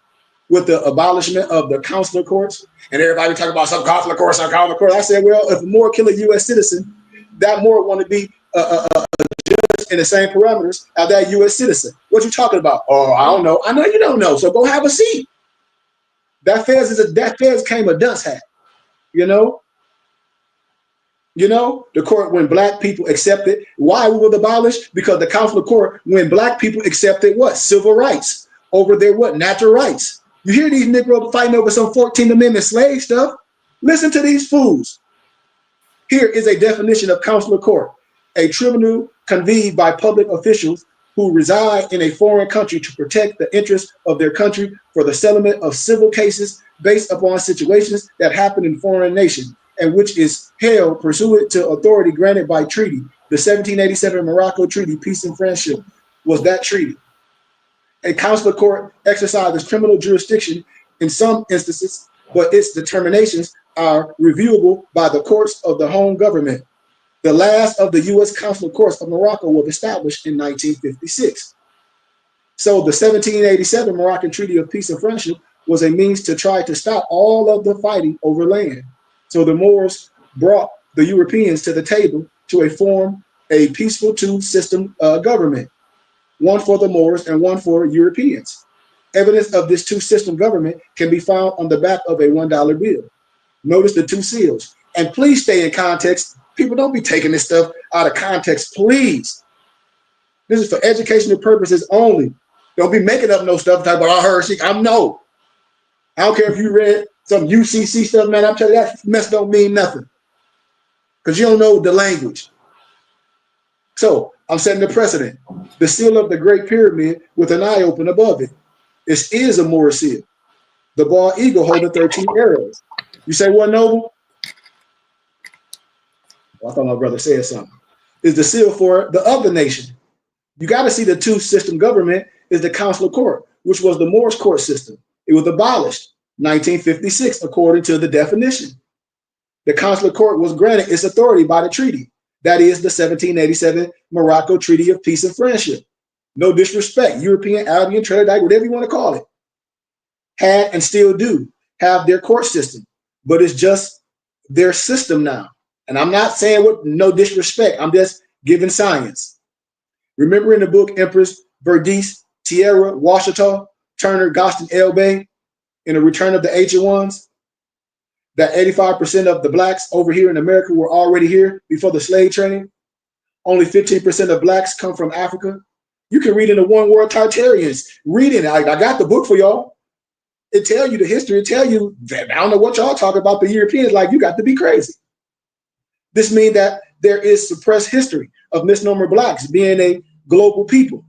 with the abolishment of the consular courts. And everybody talking about some consular court. I said, well, if a Moor kill a U.S. citizen, that Moor want to be judged in the same parameters as that U.S. citizen. What you talking about? Oh, I don't know. I know you don't know. So go have a seat. That Fez came a dunce hat. The court when black people accepted. Why we were abolished? Because the consular court when black people accepted what? Civil rights over their what? Natural rights. You hear these Negroes fighting over some 14th Amendment slave stuff? Listen to these fools. Here is a definition of consular court: a tribunal convened by public officials who reside in a foreign country to protect the interests of their country for the settlement of civil cases based upon situations that happen in foreign nations, and which is held pursuant to authority granted by treaty. The 1787 Morocco Treaty, Peace and Friendship, was that treaty. A consular court exercises criminal jurisdiction in some instances, but its determinations are reviewable by the courts of the home government. The last of the U.S. consular courts of Morocco was established in 1956. So the 1787 Moroccan Treaty of Peace and Friendship was a means to try to stop all of the fighting over land. So the Moors brought the Europeans to the table to form a peaceful two-system government, one for the Moors and one for Europeans. Evidence of this two-system government can be found on the back of a $1 bill. Notice the two seals. And please stay in context. People, don't be taking this stuff out of context, please. This is for educational purposes only. Don't be making up no stuff talking about I heard. No. I don't care if you read some UCC stuff, man. I'm telling you, that mess don't mean nothing because you don't know the language. So I'm setting the precedent. The seal of the Great Pyramid with an eye open above it. This is a Moor seal. The bald eagle holding 13 arrows. You say, what, Noble? Well, I thought my brother said something. Is the seal for the other nation. You got to see the two-system government is the consular court, which was the Moorish court system. It was abolished 1956, according to the definition. The consular court was granted its authority by the treaty. That is the 1787 Morocco Treaty of Peace and Friendship. No disrespect, European, Albion, Trinidad, whatever you want to call it, had and still do have their court system, but it's just their system now. And I'm not saying with no disrespect, I'm just giving science. Remember in the book Empress Verdice, Tierra, Washita, Turner, Gostin, Elbay, in The Return of the Ancient Ones, that 85% of the blacks over here in America were already here before the slave trade. Only 15% of blacks come from Africa. You can read in the One World Tartarians. Read it. I got the book for y'all. It tell you the history. It tell you, I don't know what y'all talk about the Europeans, like you got to be crazy. This means that there is suppressed history of misnomer blacks being a global people.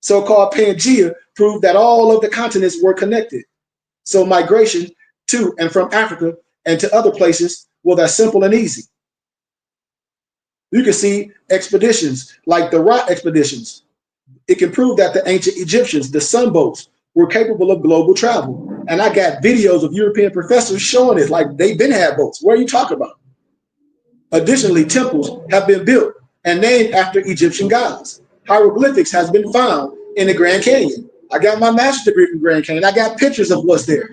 So-called Pangea proved that all of the continents were connected. So migration to and from Africa and to other places, well, that's simple and easy. You can see expeditions like the Ra expeditions. It can prove that the ancient Egyptians, the sun boats, were capable of global travel. And I got videos of European professors showing it, like they've been had boats. What are you talking about? Additionally, temples have been built and named after Egyptian gods. Hieroglyphics has been found in the Grand Canyon. I got my master's degree from Grand Canyon. I got pictures of what's there.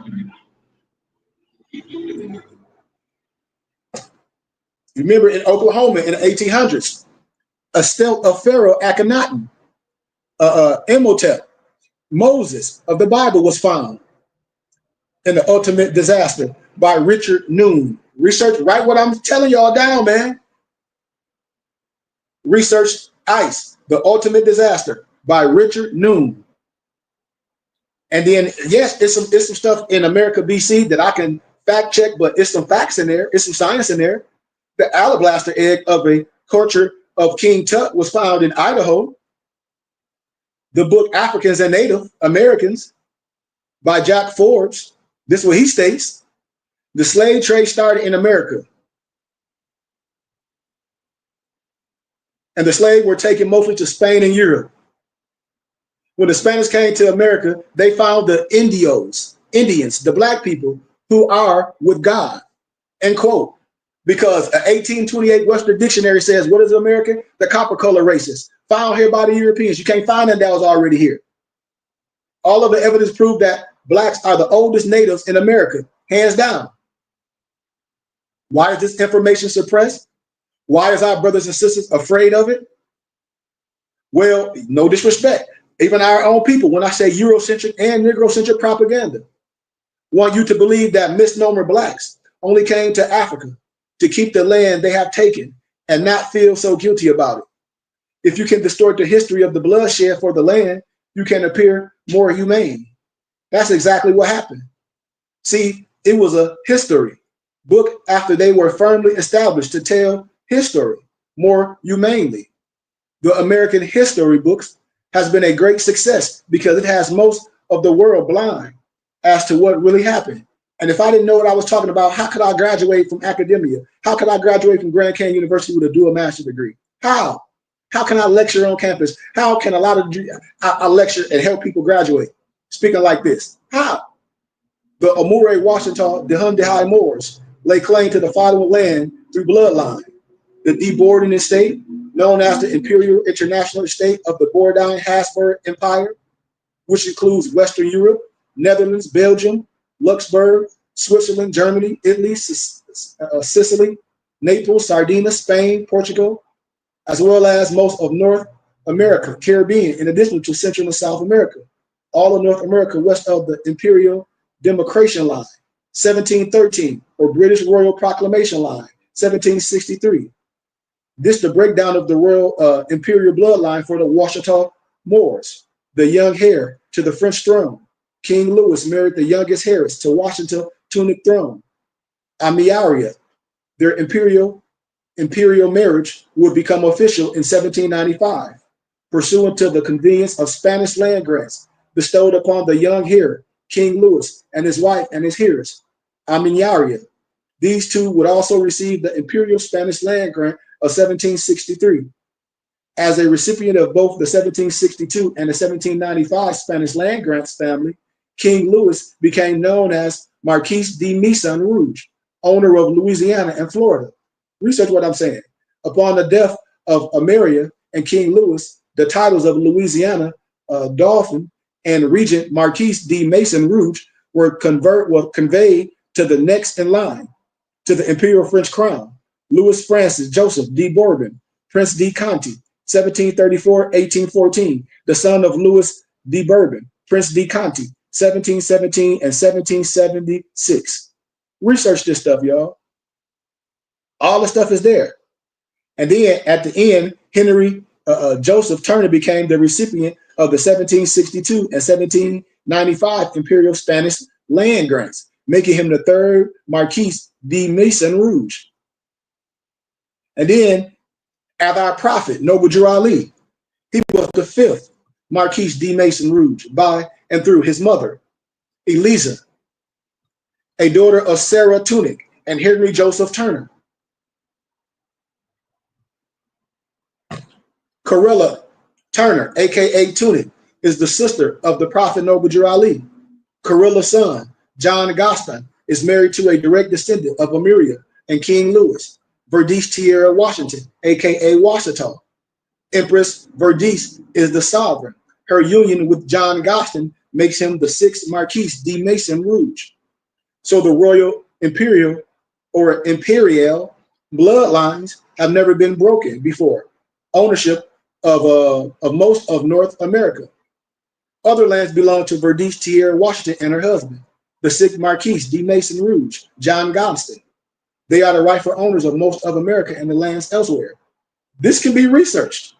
Remember in Oklahoma in the 1800s, a stele of Pharaoh Akhenaten, Imhotep, Moses of the Bible was found and the Ultimate Disaster by Richard Noon. Research, write what I'm telling y'all down, man. Research ICE, The Ultimate Disaster by Richard Noon. And then, yes, it's some stuff in America, BC that I can fact check, but it's some facts in there. It's some science in there. The alabaster egg of a culture of King Tut was found in Idaho. The book Africans and Native Americans by Jack Forbes. This is what he states. The slave trade started in America. And the slaves were taken mostly to Spain and Europe. When the Spanish came to America, they found the Indians, the black people who are with God, end quote. Because an 1828 Webster Dictionary says, what is American? The copper color races, found here by the Europeans. You can't find that was already here. All of the evidence proved that blacks are the oldest natives in America, hands down. Why is this information suppressed? Why is our brothers and sisters afraid of it? Well, no disrespect. Even our own people, when I say Eurocentric and Negrocentric propaganda, want you to believe that misnomer blacks only came to Africa to keep the land they have taken and not feel so guilty about it. If you can distort the history of the bloodshed for the land, you can appear more humane. That's exactly what happened. See, it was a history book after they were firmly established to tell history more humanely. The American history books has been a great success because it has most of the world blind as to what really happened. And if I didn't know what I was talking about, how could I graduate from academia? How could I graduate from Grand Canyon University with a dual master's degree? How? How can I lecture on campus? How can I lecture and help people graduate? Speaking like this, how? The Amure Washington, the Hyundai Moors lay claim to the following land through bloodline. The De Bourdon estate, known as the Imperial International Estate of the Bourgogne Habsburg Empire, which includes Western Europe, Netherlands, Belgium, Luxembourg, Switzerland, Germany, Italy, Sicily, Naples, Sardinia, Spain, Portugal, as well as most of North America, Caribbean, in addition to Central and South America. All of North America west of the Imperial Demarcation Line, 1713, or British Royal Proclamation Line, 1763. This the breakdown of the royal imperial bloodline for the Washita Moors, the young heir to the French throne. King Louis married the youngest heiress to Washington tunic throne. Amiaria, their imperial marriage would become official in 1795, pursuant to the convenience of Spanish land grants bestowed upon the young heir, King Louis, and his wife and his heirs, Amiaria. These two would also receive the imperial Spanish land grant of 1763. As a recipient of both the 1762 and the 1795 Spanish land grants family, King Louis became known as Marquis de Maison Rouge, owner of Louisiana and Florida. Research what I'm saying. Upon the death of Ameria and King Louis, the titles of Louisiana, Dauphin, and Regent Marquis de Maison Rouge were conveyed to the next in line, to the imperial French crown, Louis Francis Joseph de Bourbon, Prince de Conti, 1734-1814, the son of Louis de Bourbon, Prince de Conti, 1717 and 1776. Research this stuff, y'all. All the stuff is there. And then at the end, Henry Joseph Turner became the recipient of the 1762 and 1795 imperial Spanish land grants, making him the third Marquis de Maison Rouge. And then, as our prophet, Noble Drew Ali, he was the fifth Marquis de Maison Rouge by and through his mother, Eliza, a daughter of Sarah Tunick and Henry Joseph Turner. Corella Turner, aka Tunick, is the sister of the prophet Noble Drew Ali. Corella's son, John Gaston, is married to a direct descendant of Ameria and King Louis, Verdice Tierra Washington, aka Washita. Empress Verdice is the sovereign. Her union with John Gaston makes him the sixth Marquis de Maison Rouge. So the royal imperial or imperial bloodlines have never been broken before. Ownership of most of North America. Other lands belong to Verdice Tierra Washington and her husband. the 6th Marquis de Mason Rouge, John Gostin. They are the rightful owners of most of America and the lands elsewhere. This can be researched.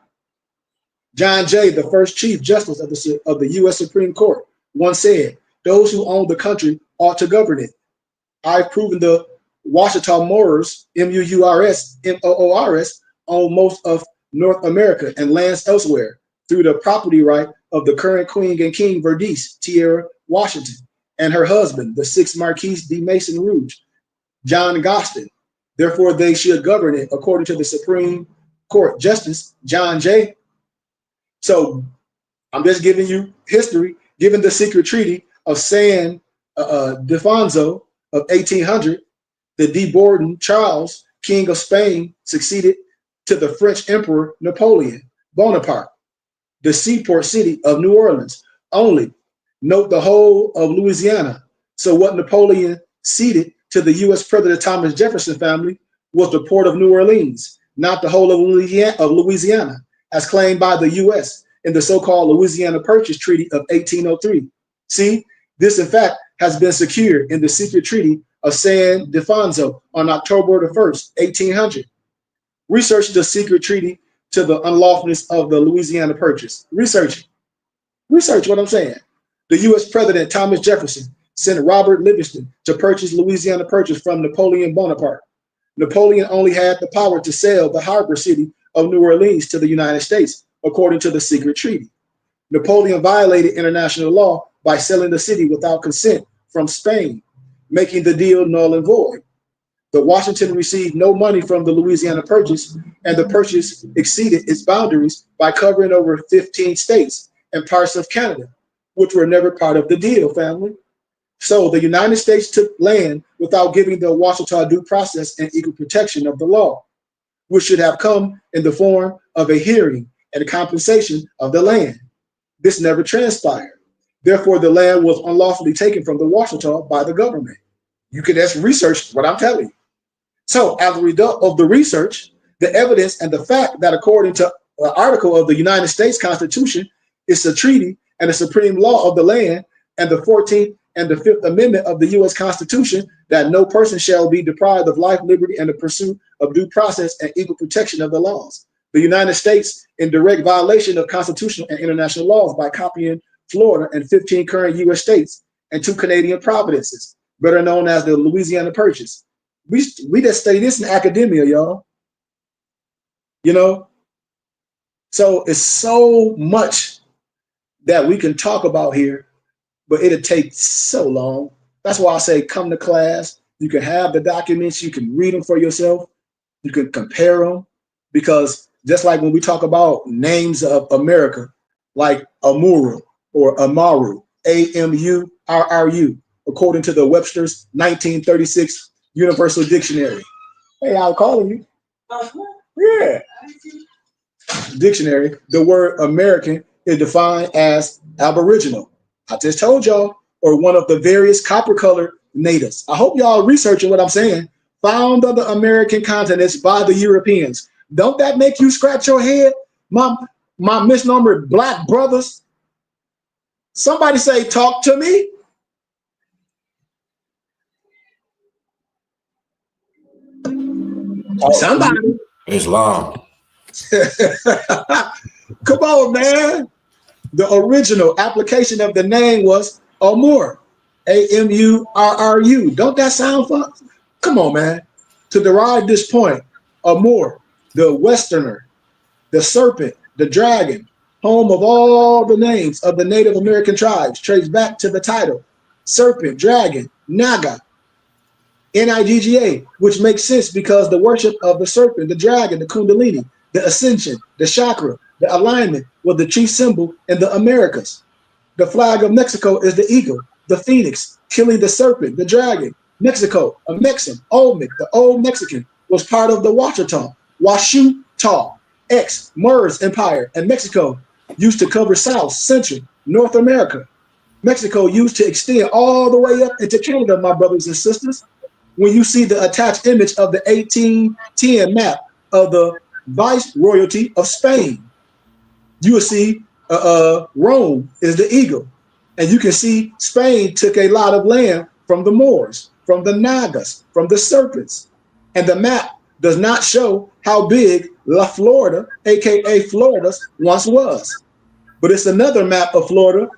John Jay, the first Chief Justice of the U.S. Supreme Court, once said, "Those who own the country ought to govern it. I've proven the Washita Moors, M-U-U-R-S, M-O-O-R-S, own most of North America and lands elsewhere through the property right of the current Queen and King Verdice, Tierra Washington, and her husband, the 6th Marquis de Mason Rouge, John Gostin. Therefore, they should govern it according to the Supreme Court Justice, John Jay." So I'm just giving you history, given the secret treaty of San Defonso of 1800, the de Bourbon Charles, King of Spain, succeeded to the French Emperor Napoleon Bonaparte, the seaport city of New Orleans. Only note the whole of Louisiana. So what Napoleon ceded to the U.S. President Thomas Jefferson family was the port of New Orleans, not the whole of Louisiana, as claimed by the U.S. in the so-called Louisiana Purchase Treaty of 1803. See, this in fact has been secured in the secret treaty of San Defonso on October the 1st, 1800. Research the secret treaty to the unlawfulness of the Louisiana Purchase. Research what I'm saying. The U.S. President Thomas Jefferson sent Robert Livingston to purchase Louisiana Purchase from Napoleon Bonaparte. Napoleon only had the power to sell the harbor city of New Orleans to the United States, according to the secret treaty. Napoleon violated international law by selling the city without consent from Spain, making the deal null and void. The Washington received no money from the Louisiana Purchase, and the purchase exceeded its boundaries by covering over 15 states and parts of Canada, which were never part of the deal, family. So the United States took land without giving the Washita due process and equal protection of the law, which should have come in the form of a hearing and a compensation of the land. This never transpired. Therefore, the land was unlawfully taken from the Washita by the government. You can just research what I'm telling you. So as a result of the research, the evidence and the fact that according to an article of the United States Constitution, it's a treaty and a supreme law of the land, and the 14th and the 5th Amendment of the U.S. Constitution, that no person shall be deprived of life, liberty, and the pursuit of due process and equal protection of the laws. The United States, in direct violation of constitutional and international laws by copying Florida and 15 current U.S. states and 2 Canadian provinces, better known as the Louisiana Purchase. We just study this in academia, y'all. You know? So it's so much that we can talk about here, but it'll take so long. That's why I say come to class. You can have the documents. You can read them for yourself. You can compare them, because just like when we talk about names of America, like Amuru or Amaru, A-M-U-R-R-U, according to the Webster's 1936 Universal Dictionary. Hey, I'm calling you. Yeah. Dictionary, the word American is defined as Aboriginal. I just told y'all, or one of the various copper-colored natives. I hope y'all researching what I'm saying. Found on the American continents by the Europeans. Don't that make you scratch your head? My misnomered black brothers. Somebody say, talk to me. Somebody. Islam. Come on, man. The original application of the name was Amur, A-M-U-R-R-U. Don't that sound fun? Come on, man. To derive this point, Amur, the Westerner, the serpent, the dragon, home of all the names of the Native American tribes, trace back to the title, serpent, dragon, Naga, N-I-G-G-A, which makes sense because the worship of the serpent, the dragon, the Kundalini, the ascension, the chakra, the alignment was the chief symbol in the Americas. The flag of Mexico is the eagle, the phoenix, killing the serpent, the dragon. Mexico, a Mexican, Olmec, the old Mexican, was part of the Washita, ex-Moors Empire, and Mexico used to cover South, Central, North America. Mexico used to extend all the way up into Canada, my brothers and sisters. When you see the attached image of the 1810 map of the Viceroyalty of Spain, you will see Rome is the eagle. And you can see Spain took a lot of land from the Moors, from the Nagas, from the serpents. And the map does not show how big La Florida, aka Florida's, once was. But it's another map of Florida.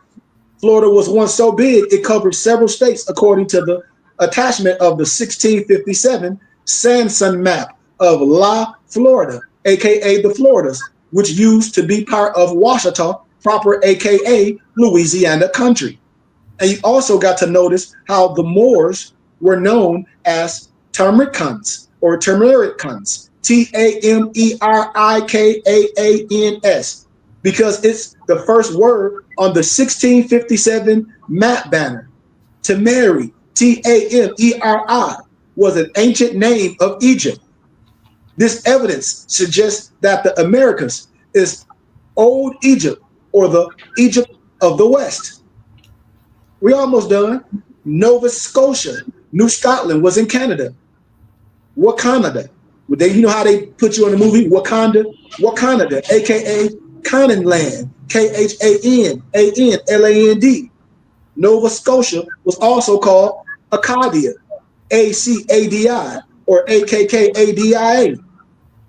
Florida was once so big it covered several states according to the attachment of the 1657 Sanson map of La Florida, aka the Floridas, which used to be part of Washita proper, aka Louisiana country. And you also got to notice how the Moors were known as Tamericans or Tamericans, Tamerikans, because it's the first word on the 1657 map banner. Tameri, Tameri, was an ancient name of Egypt. This evidence suggests that the Americas is Old Egypt or the Egypt of the West. We almost done. Nova Scotia, New Scotland was in Canada. Wakanda, you know how they put you in the movie Wakanda? Wakanda, aka Canaan Land, Khananland. Nova Scotia was also called Acadia, Acadi, or Akkadia,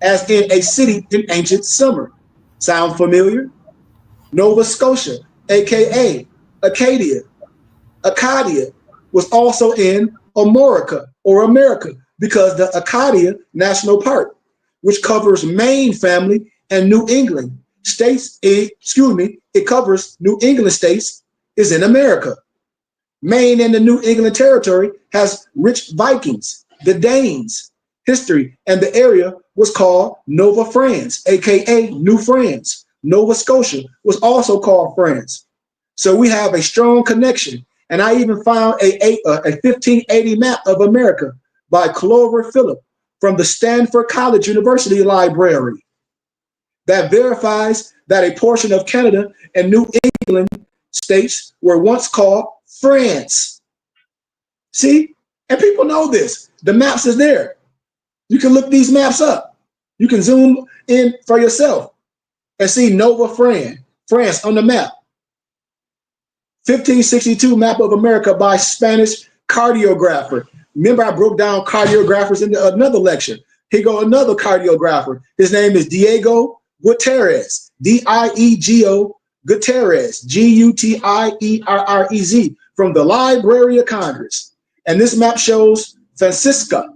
as in a city in ancient summer. Sound familiar? Nova Scotia, aka Acadia. Acadia was also in America or America because the Acadia National Park, which covers Maine family and New England states, it covers New England states, is in America. Maine and the New England territory has rich Vikings, the Danes, history, and the area was called Nova France, aka New France. Nova Scotia was also called France. So we have a strong connection. And I even found a 1580 map of America by Clover Phillip from the Stanford College University Library that verifies that a portion of Canada and New England states were once called France. See? And people know this. The maps is there. You can look these maps up. You can zoom in for yourself and see Nova France on the map. 1562 map of America by Spanish cartographer. Remember, I broke down cartographers in another lecture. Here go another cartographer. His name is Diego Gutierrez, Diego Gutierrez, Gutierrez, from the Library of Congress. And this map shows Francisca,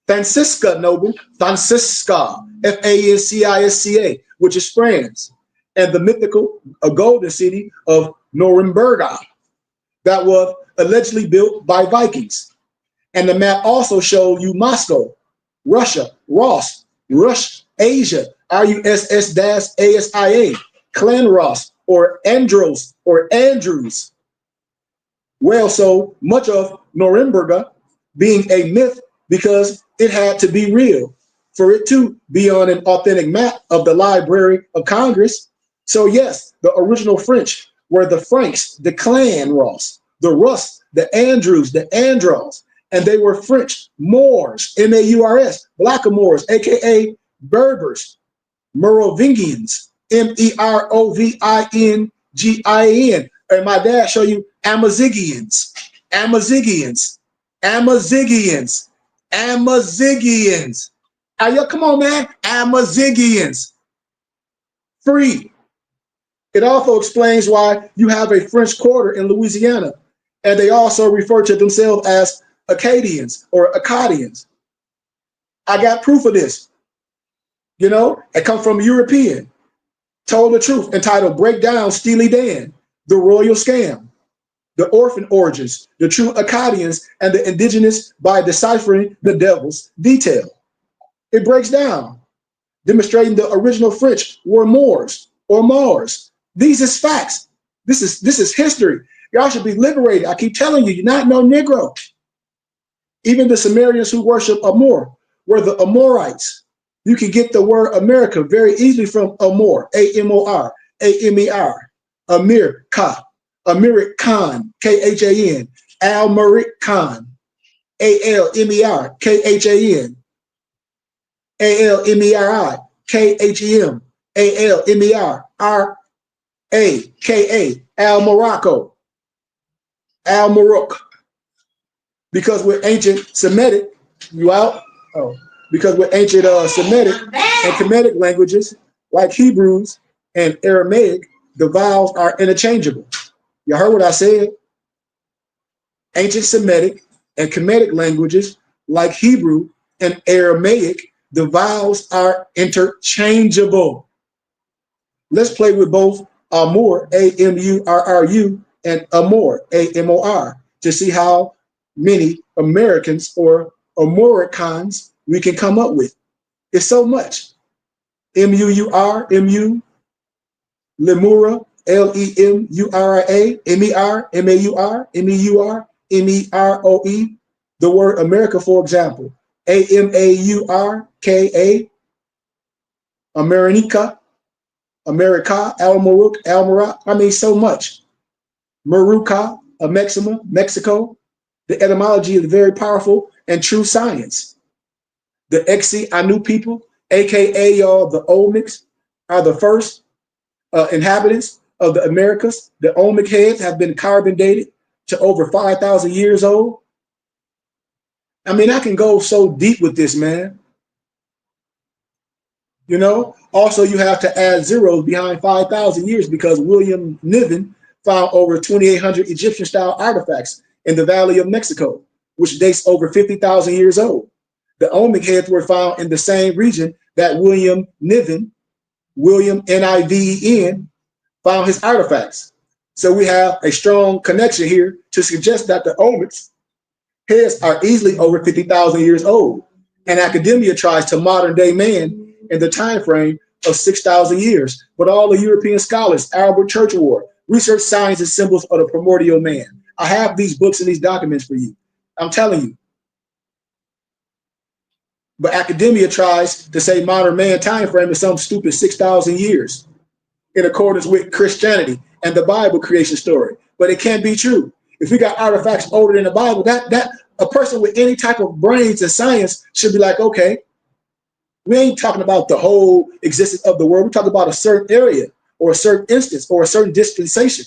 Noble, Francisca, Francisca, which is France, and the mythical golden city of Nuremberg that was allegedly built by Vikings. And the map also showed you Moscow, Russia, Ross, Asia, Russ-ASIA, Clan Ross, or Andros, or Andrews. Well, so much of Nuremberg being a myth because it had to be real for it to be on an authentic map of the Library of Congress. So yes, the original French were the Franks, the Clan Ross, the Russ, the Andrews, the Andros, and they were French Moors, M-A-U-R-S, Blackamoors, aka Berbers, Merovingians, M-E-R-O-V-I-N-G-I-N, and my dad show you Amazigians, come on, man, Amazigians, free. It also explains why you have a French Quarter in Louisiana, and they also refer to themselves as Acadians or Acadians. I got proof of this. You know, it comes from a European. Told the truth, entitled Break Down Steely Dan, The Royal Scam, The Orphan Origins, The True Acadians, and the Indigenous by Deciphering the Devil's Detail. It breaks down, demonstrating the original French were Moors or Mars. These is facts. This is history. Y'all should be liberated. I keep telling you, you're not no Negro. Even the Sumerians who worship Amor were the Amorites. You can get the word America very easily from Amor, A-M-O-R, A-M-E-R, Amir Ka, Amirik Khan, K-H-A-N, Al-Marik Khan, A-L-M-E-R, K-H-A-N, A-L-M-E-R-I, K-H-E-M, A-L-M-E-R-R-A-K-A, Al-Morocco, Al-Morocco. Because with ancient Semitic, you out? Oh, because with ancient Semitic and Kemetic languages like Hebrews and Aramaic, the vowels are interchangeable. You heard what I said? Ancient Semitic and Kemetic languages like Hebrew and Aramaic, the vowels are interchangeable. Let's play with both Amur, A-M-U-R-R-U, and Amor, A-M-O-R, to see how many Americans or Amoricans we can come up with. It's so much. M-U-U-R, M-U, Lemura, L-E-M-U-R-A, M-E-R, M-A-U-R, M-E-U-R, M-E-R-O-E. The word America, for example, A-M-A-U-R-K-A, America, America, Almaruk, Almarak. I mean, so much. Maruca, Amexima, Mexico. The etymology is very powerful and true science. The Exi Anu people, aka y'all the Olmecs, are the first inhabitants of the Americas. The Olmec heads have been carbon dated to over 5,000 years old. I mean, I can go so deep with this, man. You know, also you have to add zeros behind 5,000 years because William Niven found over 2,800 Egyptian style artifacts in the Valley of Mexico, which dates over 50,000 years old. The Olmec heads were found in the same region that William Niven, William N-I-V-E-N, found his artifacts. So we have a strong connection here to suggest that the Olmecs heads are easily over 50,000 years old. And academia tries to modern day man in the time frame of 6,000 years. But all the European scholars, Albert Churchward, research signs and symbols of the primordial man. I have these books and these documents for you. I'm telling you. But academia tries to say modern man time frame is some stupid 6,000 years in accordance with Christianity and the Bible creation story. But it can't be true. If we got artifacts older than the Bible, that a person with any type of brains and science should be like, okay, we ain't talking about the whole existence of the world. We're talking about a certain area or a certain instance or a certain dispensation.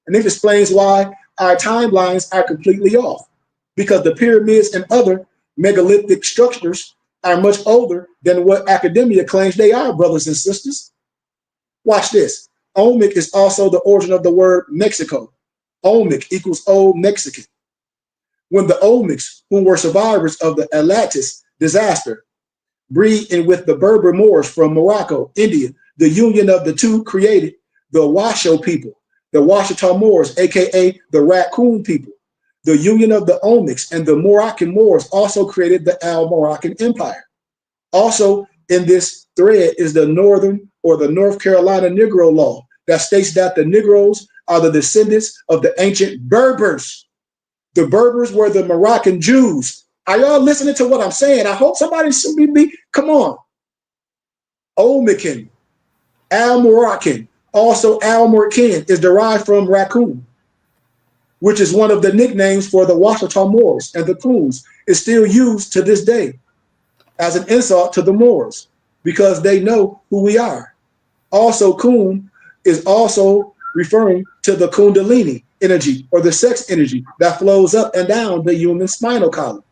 And this explains why our timelines are completely off, because the pyramids and other megalithic structures are much older than what academia claims they are, brothers and sisters. Watch this. Olmec is also the origin of the word Mexico. Olmec equals Old Mexican. When the Olmecs, who were survivors of the Atlantis disaster, breed in with the Berber Moors from Morocco, India, the union of the two created the Washoe people, the Washita Moors, aka the Raccoon people. The union of the Olmecs and the Moroccan Moors also created the Al-Moroccan Empire. Also in this thread is the Northern or the North Carolina Negro law that states that the Negroes are the descendants of the ancient Berbers. The Berbers were the Moroccan Jews. Are y'all listening to what I'm saying? I hope somebody should be, come on. Olmecan, Al-Moroccan, also Al-Moroccan is derived from raccoon, which is one of the nicknames for the Washita Moors, and the Coons is still used to this day as an insult to the Moors because they know who we are. Also, Coon is also referring to the Kundalini energy or the sex energy that flows up and down the human spinal column,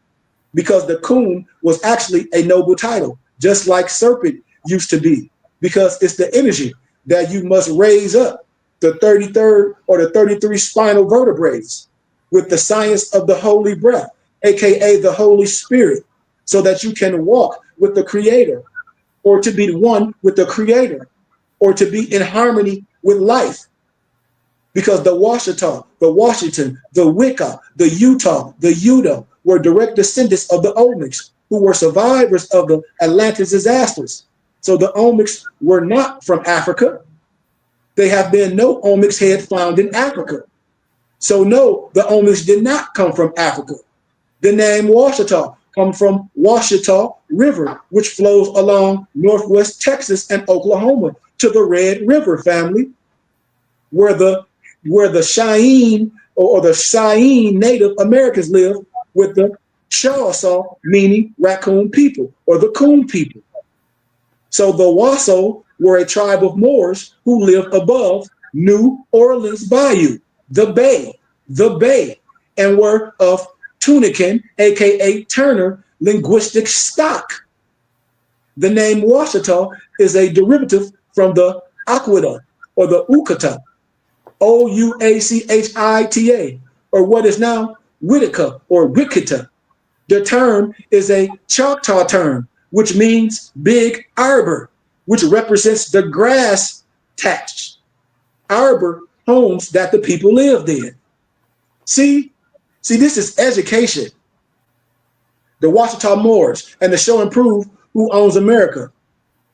because the Coon was actually a noble title, just like serpent used to be, because it's the energy that you must raise up the 33rd or the 33 spinal vertebrae with the science of the holy breath, aka the Holy Spirit, so that you can walk with the Creator, or to be one with the Creator, or to be in harmony with life. Because the Washita, the Washington, the Wicca, the Utah, the Udo were direct descendants of the Olmecs, who were survivors of the Atlantis disasters. So the Olmecs were not from Africa. There have been no Olmecs head found in Africa. So no, the Olmecs did not come from Africa. The name Washita comes from Washita River, which flows along northwest Texas and Oklahoma to the Red River family, where the Cheyenne or the Cheyenne Native Americans live with the Choctaw, meaning raccoon people or the Coon people. So the Washoe were a tribe of Moors who lived above New Orleans Bayou, the Bay, and were of Tunican, aka Turner, linguistic stock. The name Washita is a derivative from the Aquita or the Ukata, Ouachita, or what is now Whitaker or Wichita. The term is a Choctaw term, which means big arbor, which represents the grass thatched arbor homes that the people lived in. See, this is education. The Washita Moors and the show and prove who owns America.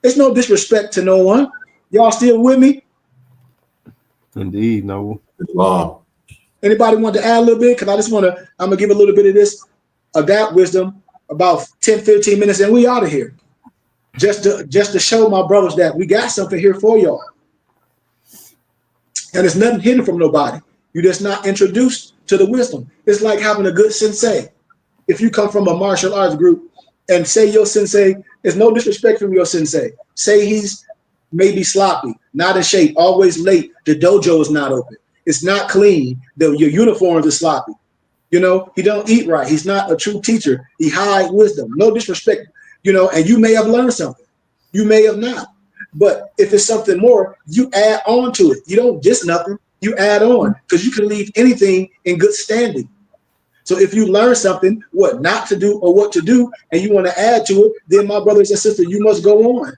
It's no disrespect to no one. Y'all still with me? Indeed, no. Wow. Anybody want to add a little bit? Because I'm gonna give a little bit of this Adapt wisdom, about 10, 15 minutes, and we out of here. Just to show my brothers that we got something here for y'all. And it's nothing hidden from nobody. You're just not introduced to the wisdom. It's like having a good sensei. If you come from a martial arts group and say your sensei, there's no disrespect from your sensei. Say he's maybe sloppy, not in shape, always late. The dojo is not open. It's not clean. Your uniforms are sloppy. You know, he don't eat right. He's not a true teacher. He hide wisdom. No disrespect, you know, and you may have learned something. You may have not. But if it's something more, you add on to it. You don't diss nothing. You add on, because you can leave anything in good standing. So if you learn something, what not to do or what to do, and you want to add to it, then my brothers and sisters, you must go on.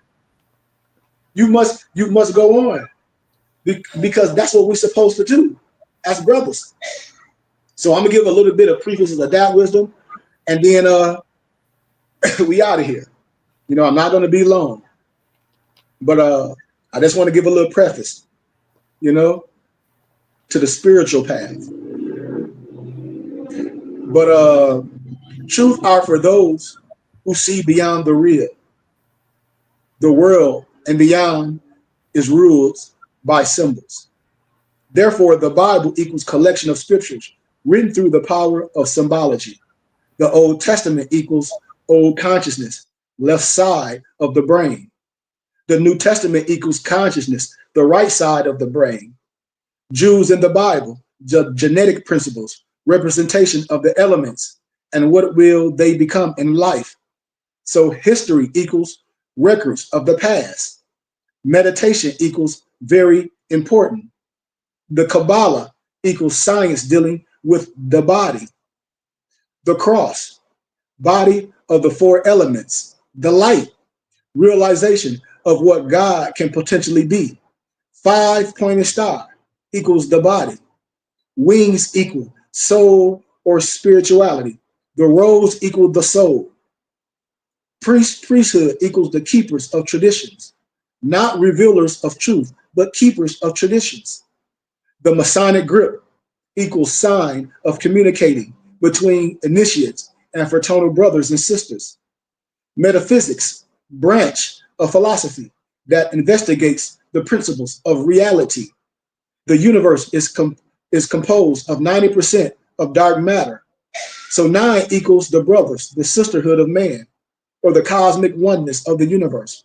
You must go on, because that's what we're supposed to do as brothers. So I'm gonna give a little bit of preface of that wisdom, and then we out of here. You know, I'm not gonna be long, but I just want to give a little preface, you know, to the spiritual path. But truth are for those who see beyond the real. The world and beyond is ruled by symbols. Therefore, the Bible equals collection of scriptures written through the power of symbology. The Old Testament equals old consciousness, left side of the brain. The New Testament equals consciousness, the right side of the brain. Jews in the Bible, the genetic principles, representation of the elements, and what will they become in life. So history equals records of the past. Meditation equals very important. The Kabbalah equals science dealing with the body. The cross, body of the four elements. The light, realization of what God can potentially be. Five-pointed star equals the body. Wings equal soul or spirituality. The rose equal the soul. Priesthood equals the keepers of traditions, not revealers of truth, but keepers of traditions. The Masonic grip equals sign of communicating between initiates and fraternal brothers and sisters. Metaphysics, branch of philosophy that investigates the principles of reality. The universe is composed of 90% of dark matter. So 9 equals the brothers, the sisterhood of man, or the cosmic oneness of the universe.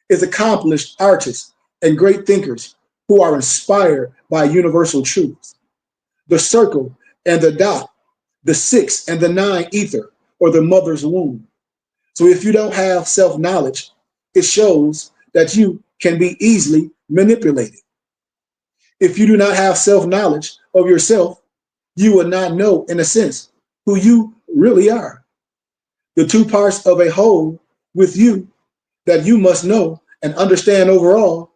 Is accomplished artists and great thinkers who are inspired by universal truths. The circle and the dot, the 6 and the 9 ether, or the mother's womb. So if you don't have self-knowledge, it shows that you can be easily manipulated. If you do not have self-knowledge of yourself, you will not know, in a sense, who you really are. The two parts of a whole with you that you must know and understand overall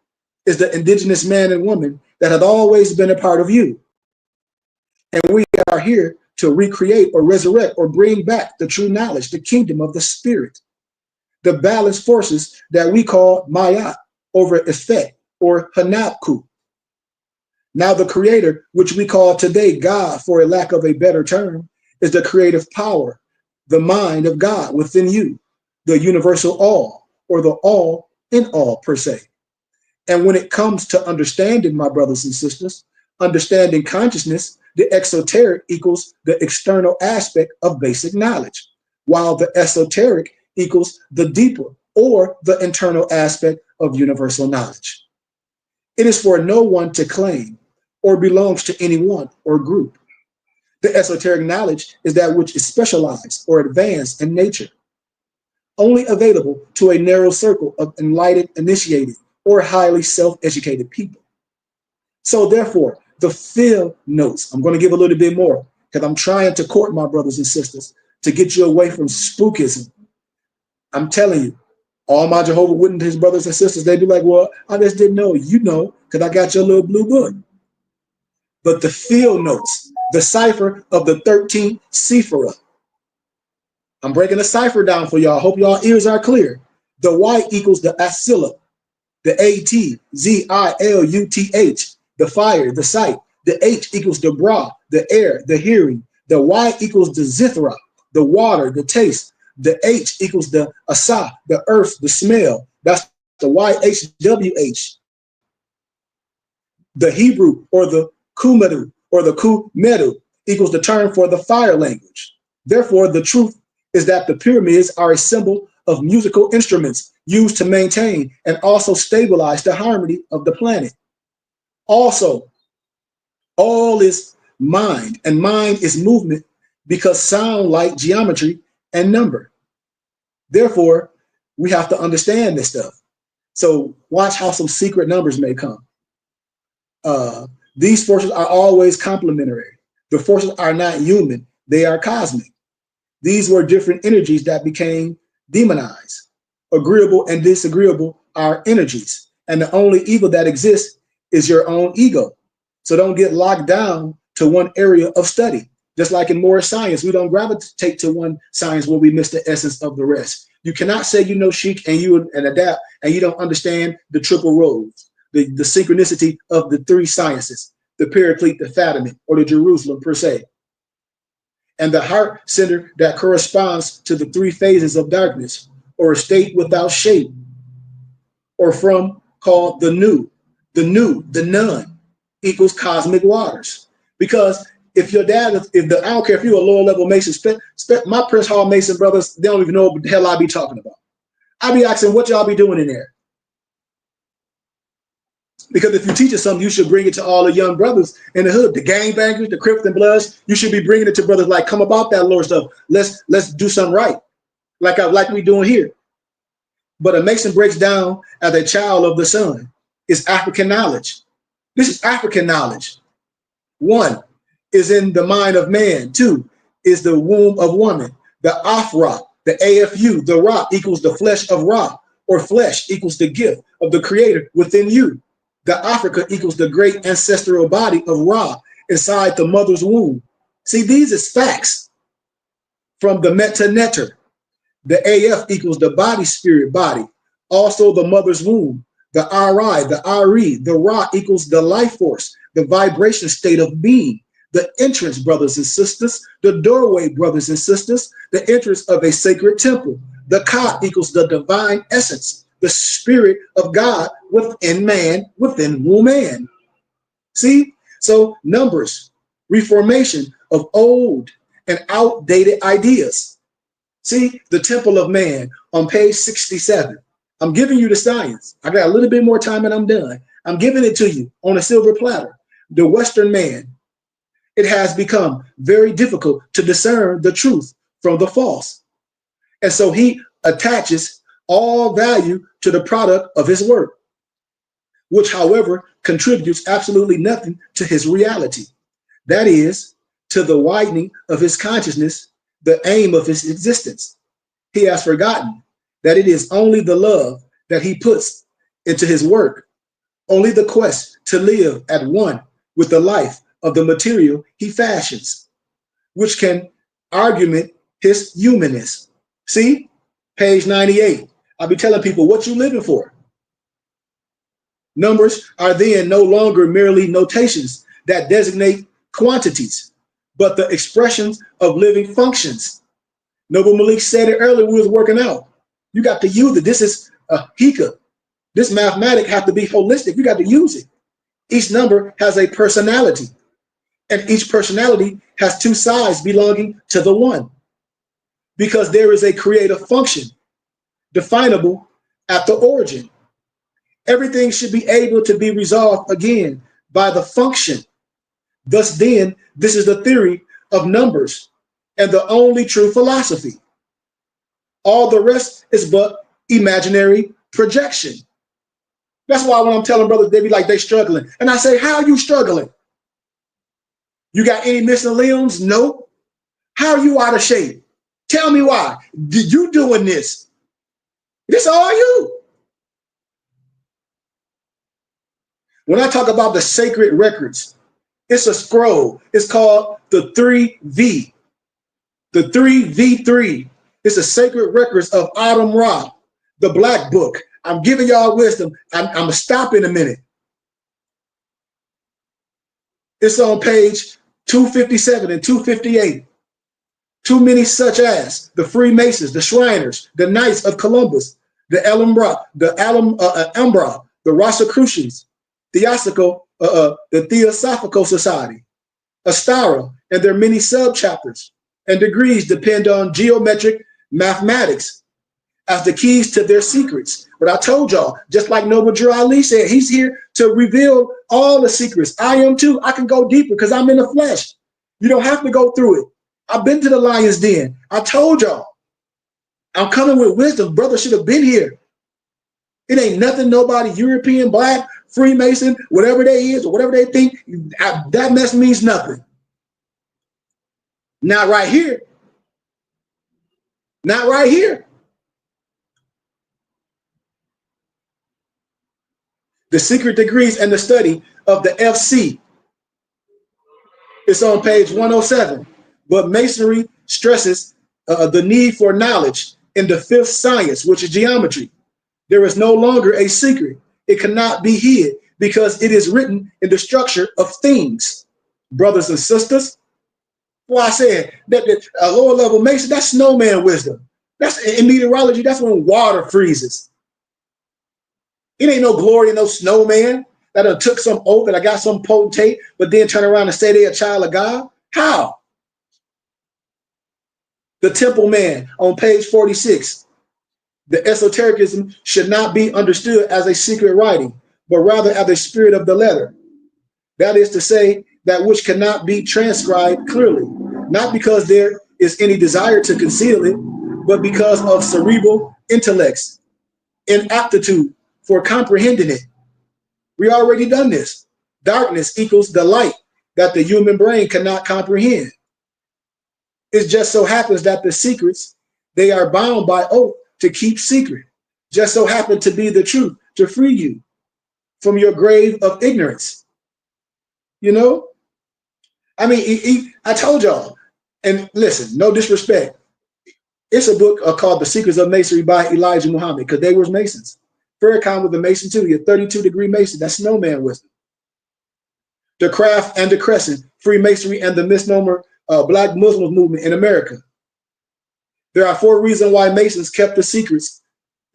is the indigenous man and woman that have always been a part of you. And we are here to recreate or resurrect or bring back the true knowledge, the kingdom of the spirit, the balanced forces that we call Maya over effect or Hanapku. Now the creator, which we call today God for a lack of a better term, is the creative power, the mind of God within you, the universal all, or the all in all per se. And when it comes to understanding, my brothers and sisters, understanding consciousness, the exoteric equals the external aspect of basic knowledge, while the esoteric equals the deeper or the internal aspect of universal knowledge. It is for no one to claim or belongs to anyone or group. The esoteric knowledge is that which is specialized or advanced in nature, only available to a narrow circle of enlightened, initiated, or highly self-educated people. So therefore, the field notes, I'm going to give a little bit more because I'm trying to court my brothers and sisters to get you away from spookism. I'm telling you, all my Jehovah's Witness brothers and sisters, they'd be like, well, I just didn't know. You know, because I got your little blue book. But the field notes, the cipher of the 13th Sephirah. I'm breaking the cipher down for y'all. Hope y'all ears are clear. The Y equals the Asila, the A-T-Z-I-L-U-T-H, the fire, the sight. The H equals the Bra, the air, the hearing. The Y equals the Zithra, the water, the taste. The H equals the Asa, the earth, the smell. That's the YHWH. The Hebrew or the Kumedu or the Kumedu equals the term for the fire language. Therefore, the truth is that the pyramids are a symbol of musical instruments used to maintain and also stabilize the harmony of the planet. Also, all is mind, and mind is movement because sound like geometry and number. Therefore, we have to understand this stuff. So watch how some secret numbers may come. These forces are always complementary. The forces are not human, they are cosmic. These were different energies that became demonized. Agreeable and disagreeable are energies, and the only evil that exists is your own ego. So don't get locked down to one area of study. Just like in more science, we don't gravitate to one science where we miss the essence of the rest. You cannot say you know Sheik and you and Adapt and you don't understand the triple roads, the synchronicity of the three sciences, the Paraclete, the Fatimid, or the Jerusalem per se. And the heart center that corresponds to the three phases of darkness, or a state without shape, or from called the none, equals cosmic waters. Because if your dad, I don't care if you're a lower level Mason, my Prince Hall Mason brothers, they don't even know what the hell I be talking about. I be asking what y'all be doing in there. Because if you teach us something, you should bring it to all the young brothers in the hood, the gangbangers, the Crips and Bloods. You should be bringing it to brothers like, come about that Lord stuff. Let's do something right, like we doing here. But a Mason breaks down as a child of the sun. It's African knowledge. This is African knowledge. 1 is in the mind of man. 2 is the womb of woman. The Afra, the AFU, the Ra equals the flesh of Ra, or flesh equals the gift of the creator within you. The Africa equals the great ancestral body of Ra inside the mother's womb. See, these is facts from the Meta Netter. The AF equals the body, spirit, body. Also the mother's womb. The RI, the RE, the Ra equals the life force, the vibration state of being. The entrance, brothers and sisters. The doorway, brothers and sisters. The entrance of a sacred temple. The Ka equals the divine essence, the spirit of God within man, within woman. See? So numbers, reformation of old and outdated ideas. See? The temple of man on page 67. I'm giving you the science. I got a little bit more time and I'm done. I'm giving it to you on a silver platter. The Western man, it has become very difficult to discern the truth from the false. And so he attaches all value to the product of his work, which, however, contributes absolutely nothing to his reality. That is, to the widening of his consciousness, the aim of his existence. He has forgotten that it is only the love that he puts into his work, only the quest to live at one with the life of the material he fashions, which can argument his humanness. See, page 98. I'll be telling people what you living for. Numbers are then no longer merely notations that designate quantities, but the expressions of living functions. Noble Malik said it earlier, we was working out. You got to use it. This is a hika. This mathematic have to be holistic. You got to use it. Each number has a personality, and each personality has two sides belonging to the one, because there is a creative function definable at the origin. Everything should be able to be resolved again by the function. Thus then, this is the theory of numbers and the only true philosophy. All the rest is but imaginary projection. That's why when I'm telling brothers, they be like, they struggling. And I say, how are you struggling? You got any missing limbs? No. How are you out of shape? Tell me why. You doing this? This all you. When I talk about the sacred records, it's a scroll. It's called the 3V. The 3V3. It's the sacred records of Adam Ra, the Black Book. I'm giving y'all wisdom. I'm going to stop in a minute. It's on page 257 and 258. Too many such as the Freemasons, the Shriners, the Knights of Columbus, the Alhambra, the Rosicrucians, the Theosophical Society, Astara, and their many sub-chapters and degrees depend on geometric mathematics as the keys to their secrets. But I told y'all, just like Noble Drew Ali said, he's here to reveal all the secrets. I am too. I can go deeper because I'm in the flesh. You don't have to go through it. I've been to the lion's den. I told y'all. I'm coming with wisdom. Brother should have been here. It ain't nothing nobody, European, Black, Freemason, whatever they is or whatever they think, that mess means nothing. Not right here. Not right here. The secret degrees and the study of the FC. It's on page 107. But Masonry stresses the need for knowledge in the fifth science, which is geometry. There is no longer a secret. It cannot be hid because it is written in the structure of things. Brothers and sisters, well, I said that a lower level Mason, that's snowman wisdom. That's in meteorology, that's when water freezes. It ain't no glory in no snowman that done took some oath and I got some potentate, but then turn around and say they're a child of God. How? The Temple Man on page 46. The esotericism should not be understood as a secret writing, but rather as a spirit of the letter. That is to say, that which cannot be transcribed clearly, not because there is any desire to conceal it, but because of cerebral intellects, inaptitude for comprehending it. We already done this. Darkness equals the light that the human brain cannot comprehend. It just so happens that the secrets, they are bound by oath to keep secret, just so happen to be the truth to free you from your grave of ignorance. You know? I mean, I told y'all, and listen, no disrespect. It's a book called The Secrets of Masonry by Elijah Muhammad, because they were Masons. Farrakhan was a Mason too. You're 32-degree Mason. That's snowman wisdom. The Craft and the Crescent, Freemasonry and the misnomer Black Muslim movement in America. There are 4 reasons why Masons kept the secrets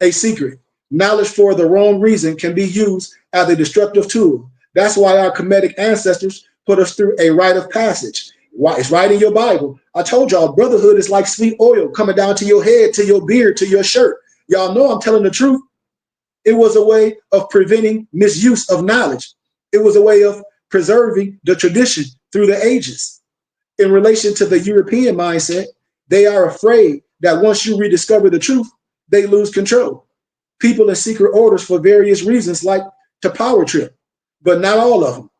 a secret. Knowledge for the wrong reason can be used as a destructive tool. That's why our Kemetic ancestors put us through a rite of passage. Why? It's right in your Bible. I told y'all, brotherhood is like sweet oil coming down to your head, to your beard, to your shirt. Y'all know I'm telling the truth. It was a way of preventing misuse of knowledge. It was a way of preserving the tradition through the ages. In relation to the European mindset, they are afraid that once you rediscover the truth, they lose control. People in secret orders for various reasons like to power trip, but not all of them.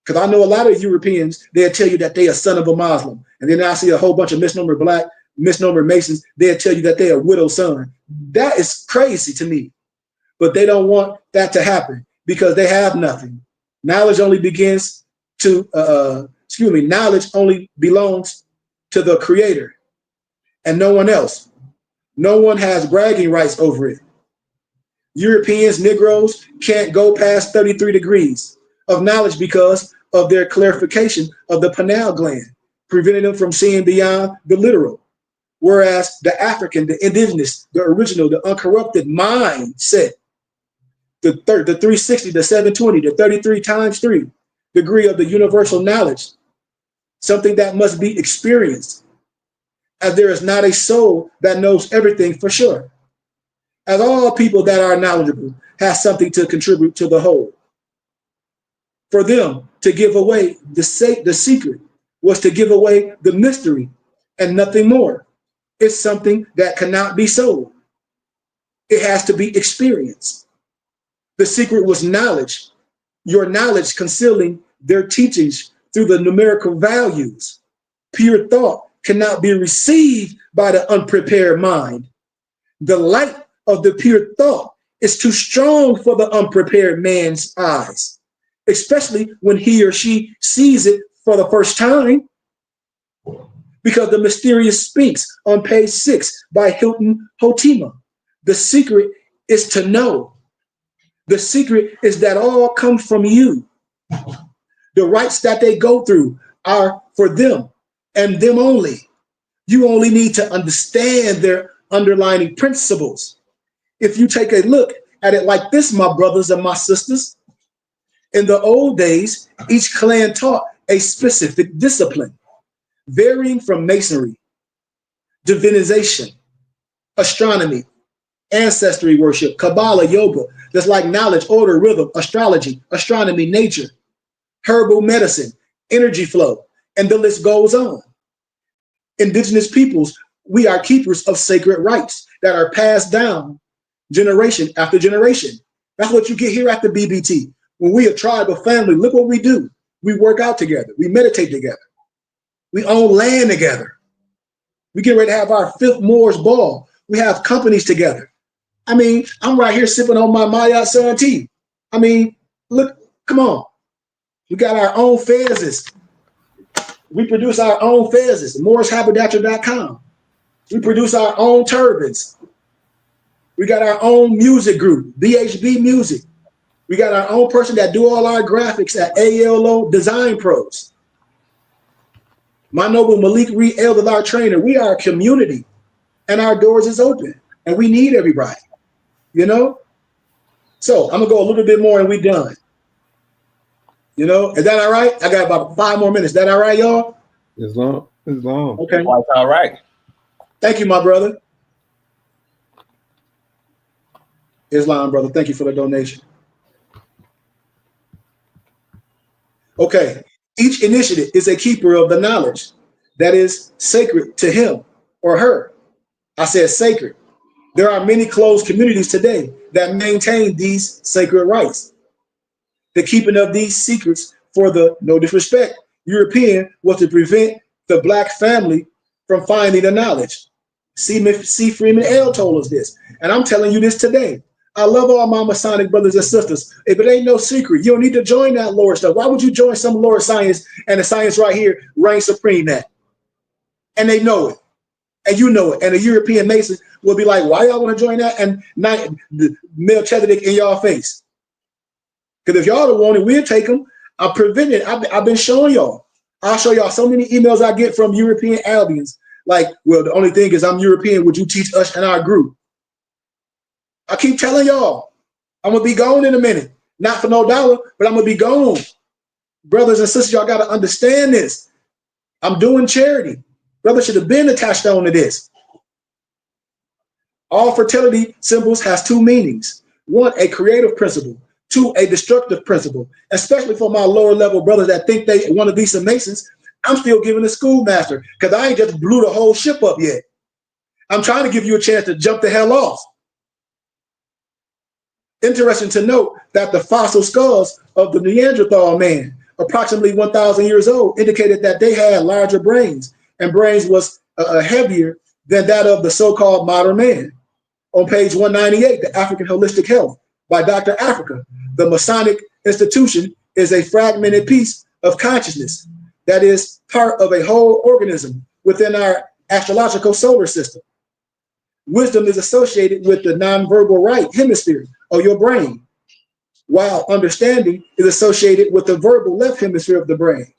Because I know a lot of Europeans, they'll tell you that they are son of a Muslim. And then I see a whole bunch of misnomer Black, misnomer Masons, they'll tell you that they're a widow son. That is crazy to me. But they don't want that to happen because they have nothing. Knowledge only begins to, knowledge only belongs to the Creator and no one else. No one has bragging rights over it. Europeans, Negroes can't go past 33 degrees of knowledge because of their clarification of the pineal gland, preventing them from seeing beyond the literal. Whereas the African, the indigenous, the original, the uncorrupted mindset, the 360, the 720, the 33 times 3 degree of the universal knowledge, something that must be experienced, as there is not a soul that knows everything for sure. As all people that are knowledgeable have something to contribute to the whole. For them to give away the secret was to give away the mystery and nothing more. It's something that cannot be sold. It has to be experienced. The secret was knowledge, your knowledge concealing their teachings through the numerical values. Pure thought cannot be received by the unprepared mind. The light of the pure thought is too strong for the unprepared man's eyes, especially when he or she sees it for the first time. Because the mysterious speaks on page 6 by Hilton Hotima. The secret is to know. The secret is that all comes from you. The rights that they go through are for them and them only. You only need to understand their underlying principles. If you take a look at it like this, my brothers and my sisters, in the old days, each clan taught a specific discipline, varying from masonry, divinization, astronomy, ancestry worship, Kabbalah, yoga, that's like knowledge, order, rhythm, astrology, astronomy, nature, herbal medicine, energy flow, and the list goes on. Indigenous peoples, we are keepers of sacred rites that are passed down generation after generation. That's what you get here at the BBT. When we a tribe, a family, look what we do. We work out together. We meditate together. We own land together. We get ready to have our 5th Moors Ball. We have companies together. I mean, I'm right here sipping on my Maya Sun tea. I mean, look, come on. We got our own fezzes. We produce our own fezzes, MoorsHaberdasher.com. We produce our own turbans. We got our own music group, BHB Music. We got our own person that do all our graphics at ALO Design Pros. My noble Malik Reed Elder, our trainer. We are a community, and our doors is open, and we need everybody, you know? So I'm gonna go a little bit more and we done. You know, is that all right? I got about 5 more minutes. Is that all right, y'all? It's long. It's long. Okay. That's all right. Thank you, my brother. Islam, brother. Thank you for the donation. Okay. Each initiative is a keeper of the knowledge that is sacred to him or her. I said sacred. There are many closed communities today that maintain these sacred rights. The keeping of these secrets for the, no disrespect, European was to prevent the black family from finding the knowledge. C. Freeman L. told us this, and I'm telling you this today. I love all my Masonic brothers and sisters. If it ain't no secret, you don't need to join that lower stuff. Why would you join some lower science and the science right here reigns supreme at? And they know it, and you know it. And a European Mason will be like, why y'all want to join that? And not Melchizedek in y'all face. Because if y'all don't want it, we'll take them. I'm preventing. I've been showing y'all. I'll show y'all so many emails I get from European Albions. Like, well, the only thing is I'm European. Would you teach us in our group? I keep telling y'all, I'm going to be gone in a minute. Not for no dollar, but I'm going to be gone. Brothers and sisters, y'all got to understand this. I'm doing charity. Brother should have been attached on to this. All fertility symbols has 2 meanings. 1, a creative principle. 2, a destructive principle. Especially for my lower level brothers that think they want to be some Masons, I'm still giving the schoolmaster because I ain't just blew the whole ship up yet. I'm trying to give you a chance to jump the hell off. Interesting to note that the fossil skulls of the Neanderthal man, approximately 1,000 years old, indicated that they had larger brains, and brains was heavier than that of the so-called modern man. On page 198, The African Holistic Health by Dr. Africa, the Masonic institution is a fragmented piece of consciousness that is part of a whole organism within our astrological solar system. Wisdom is associated with the nonverbal right hemisphere of your brain, while understanding is associated with the verbal left hemisphere of the brain.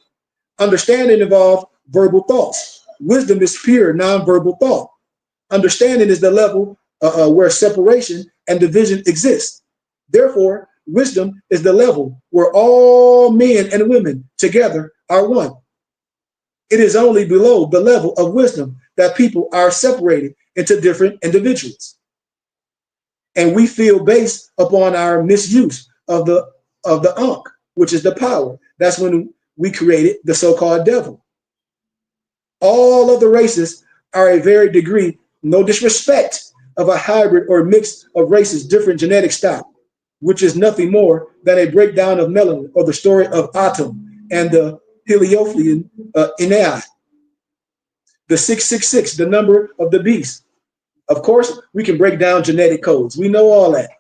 Understanding involves verbal thoughts. Wisdom is pure nonverbal thought. Understanding is the level where separation and division exist. Therefore, wisdom is the level where all men and women together are one. It is only below the level of wisdom that people are separated into different individuals. And we feel based upon our misuse of the Ankh, which is the power. That's when we created the so-called devil. All of the races are a varied degree, no disrespect, of a hybrid or mix of races, different genetic stock, which is nothing more than a breakdown of melanin, or the story of Atum and the Heliophilian Enei. The 666, the number of the beast. Of course, we can break down genetic codes. We know all that.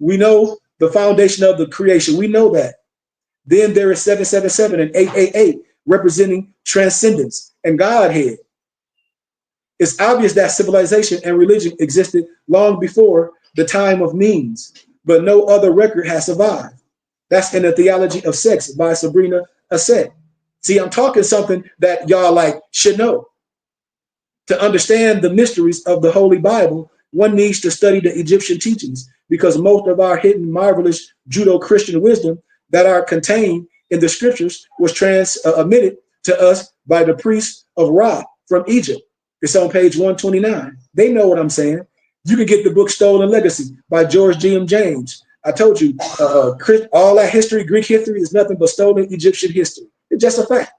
We know the foundation of the creation. We know that. Then there is 777 and 888, representing transcendence and Godhead. It's obvious that civilization and religion existed long before the time of means, but no other record has survived. That's in the Theology of Sex by Sabrina Asset. See, I'm talking something that y'all like should know. To understand the mysteries of the Holy Bible, one needs to study the Egyptian teachings, because most of our hidden, marvelous Judeo-Christian wisdom that are contained in the scriptures was transmitted to us by the priests of Ra from Egypt. It's on page 129. They know what I'm saying. You can get the book Stolen Legacy by George G.M. James. I told you, all that history, Greek history, is nothing but stolen Egyptian history. It's just a fact.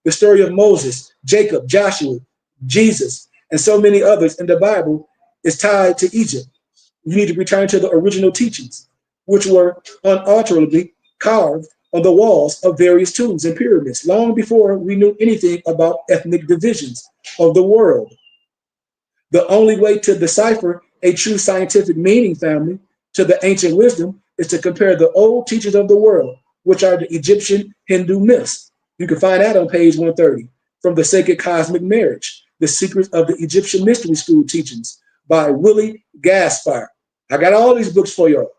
The story of Moses, Jacob, Joshua, Jesus, and so many others in the Bible is tied to Egypt. You need to return to the original teachings, which were unalterably carved on the walls of various tombs and pyramids, long before we knew anything about ethnic divisions of the world. The only way to decipher a true scientific meaning, family, to the ancient wisdom is to compare the old teachings of the world, which are the Egyptian Hindu myths. You can find that on page 130, from The Sacred Cosmic Marriage, The Secrets of the Egyptian Mystery School Teachings by Willie Gaspar. I got all these books for y'all.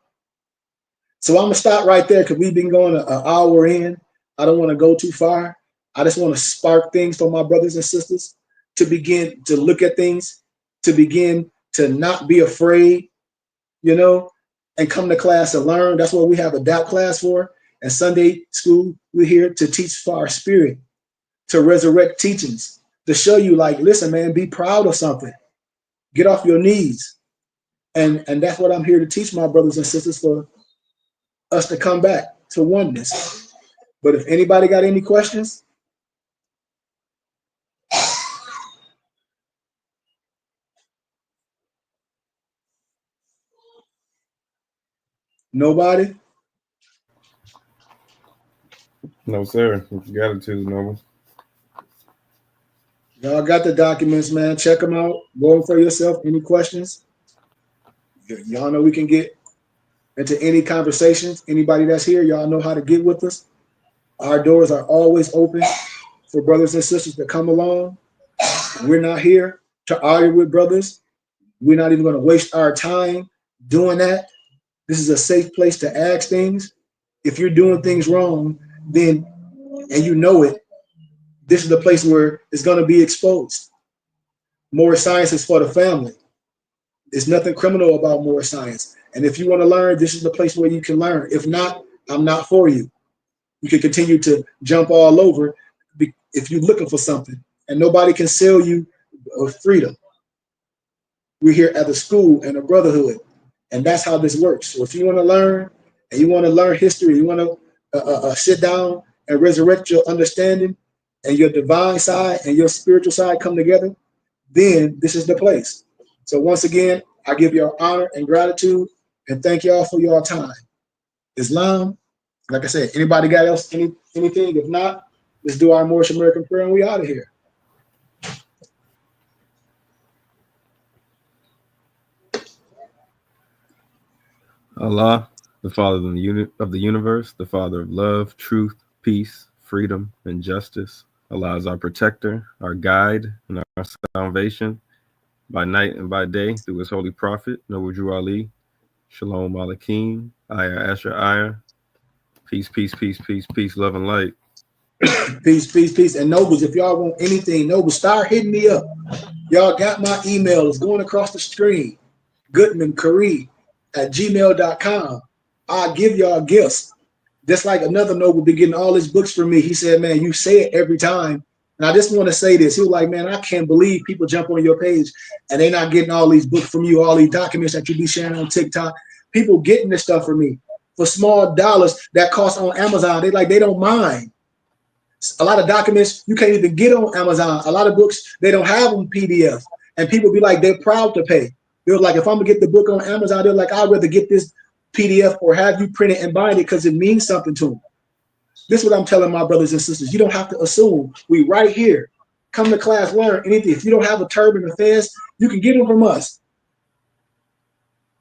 So I'm gonna stop right there because we've been going an hour in. I don't want to go too far. I just want to spark things for my brothers and sisters to begin to look at things, to begin to not be afraid, you know, and come to class and learn. That's what we have Adapt class for. And Sunday school, we're here to teach for our spirit, to resurrect teachings, to show you, like, listen, man, be proud of something. Get off your knees. And that's what I'm here to teach my brothers and sisters, for us to come back to oneness. But if anybody got any questions? Nobody? No, sir. If you got it to, Noble. Y'all got the documents, man. Check them out. Go over for yourself. Any questions? Y'all know we can get into any conversations. Anybody that's here, y'all know how to get with us. Our doors are always open for brothers and sisters to come along. We're not here to argue with brothers. We're not even going to waste our time doing that. This is a safe place to ask things. If you're doing things wrong, then, and you know it, this is the place where it's going to be exposed. More science is for the family. There's nothing criminal about more science. And if you want to learn, this is the place where you can learn. If not, I'm not for you. You can continue to jump all over if you're looking for something, and nobody can sell you freedom. We're here at the school and a brotherhood, and that's how this works. So if you want to learn, and you want to learn history, you want to sit down and resurrect your understanding, and your divine side and your spiritual side come together, then this is the place. So once again, I give y'all honor and gratitude, and thank y'all for your time. Islam, like I said, anybody got else anything? If not, let's do our Moorish American prayer and we out of here. Allah, the Father of the universe, the Father of love, truth, peace, freedom, and justice. Allah is our protector, our guide, and our salvation by night and by day through his holy prophet, Noble Drew Ali. Shalom Aleichem, Ayah Asher Ayah. Peace, peace, peace, peace, peace, love and light. Peace, peace, peace. And Nobles, if y'all want anything, Nobles, start hitting me up. Y'all got my email. It's going across the screen. GoodmanCurry@gmail.com. I'll give y'all gifts. Just like another Noble be getting all his books from me. He said, man, you say it every time. And I just want to say this. He was like, man, I can't believe people jump on your page and they're not getting all these books from you, all these documents that you be sharing on TikTok. People getting this stuff from me for small dollars that cost on Amazon. They don't mind. A lot of documents you can't even get on Amazon. A lot of books, they don't have them PDF. And people be like, they're proud to pay. They're like, if I'm gonna get the book on Amazon, they're like, I'd rather get this PDF or have you print it and bind it because it means something to them. This is what I'm telling my brothers and sisters. You don't have to assume. We right here. Come to class, learn anything. If you don't have a turban or fez, you can get them from us.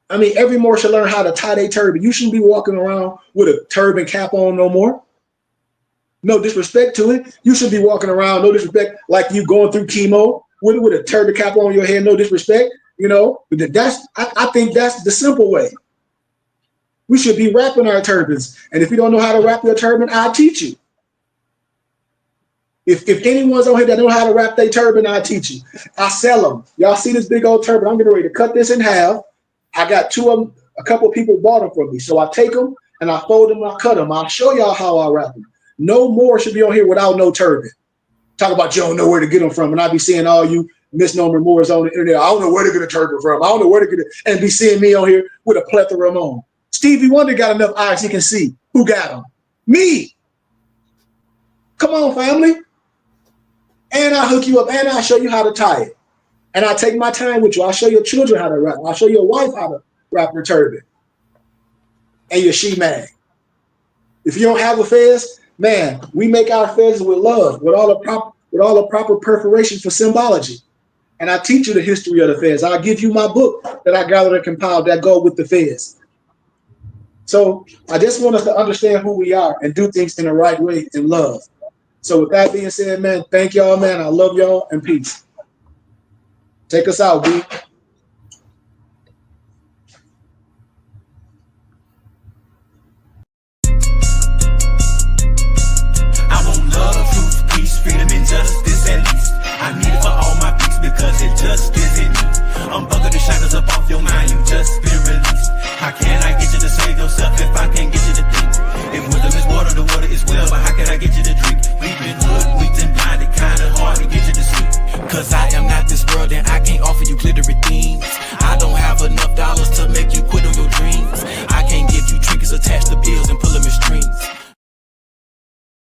I mean, every Moor should learn how to tie their turban. You shouldn't be walking around with a turban cap on no more. No disrespect to it. You should be walking around, no disrespect, like you going through chemo with a turban cap on your head, no disrespect, you know. But I think that's the simple way. We should be wrapping our turbans. And if you don't know how to wrap your turban, I'll teach you. If anyone's on here that know how to wrap their turban, I'll teach you. I sell them. Y'all see this big old turban? I'm getting ready to cut this in half. I got two of them. A couple of people bought them for me. So I take them and I fold them, I cut them. I'll show y'all how I wrap them. No more should be on here without no turban. Talk about you don't know where to get them from. And I be seeing all you misnomer Moors on the internet. I don't know where to get a turban from. I don't know where to get it. And be seeing me on here with a plethora of them on. Stevie Wonder got enough eyes he can see. Who got them? Me. Come on, family. And I'll hook you up and I'll show you how to tie it. And I'll take my time with you. I'll show your children how to wrap. I'll show your wife how to wrap her turban. And your she-mag. If you don't have a fez, man, we make our fez with love, with all the proper perforation for symbology. And I teach you the history of the fez. I'll give you my book that I gathered and compiled that go with the fez. So I just want us to understand who we are and do things in the right way in love. So with that being said, man, thank y'all, man. I love y'all and peace. Take us out, B.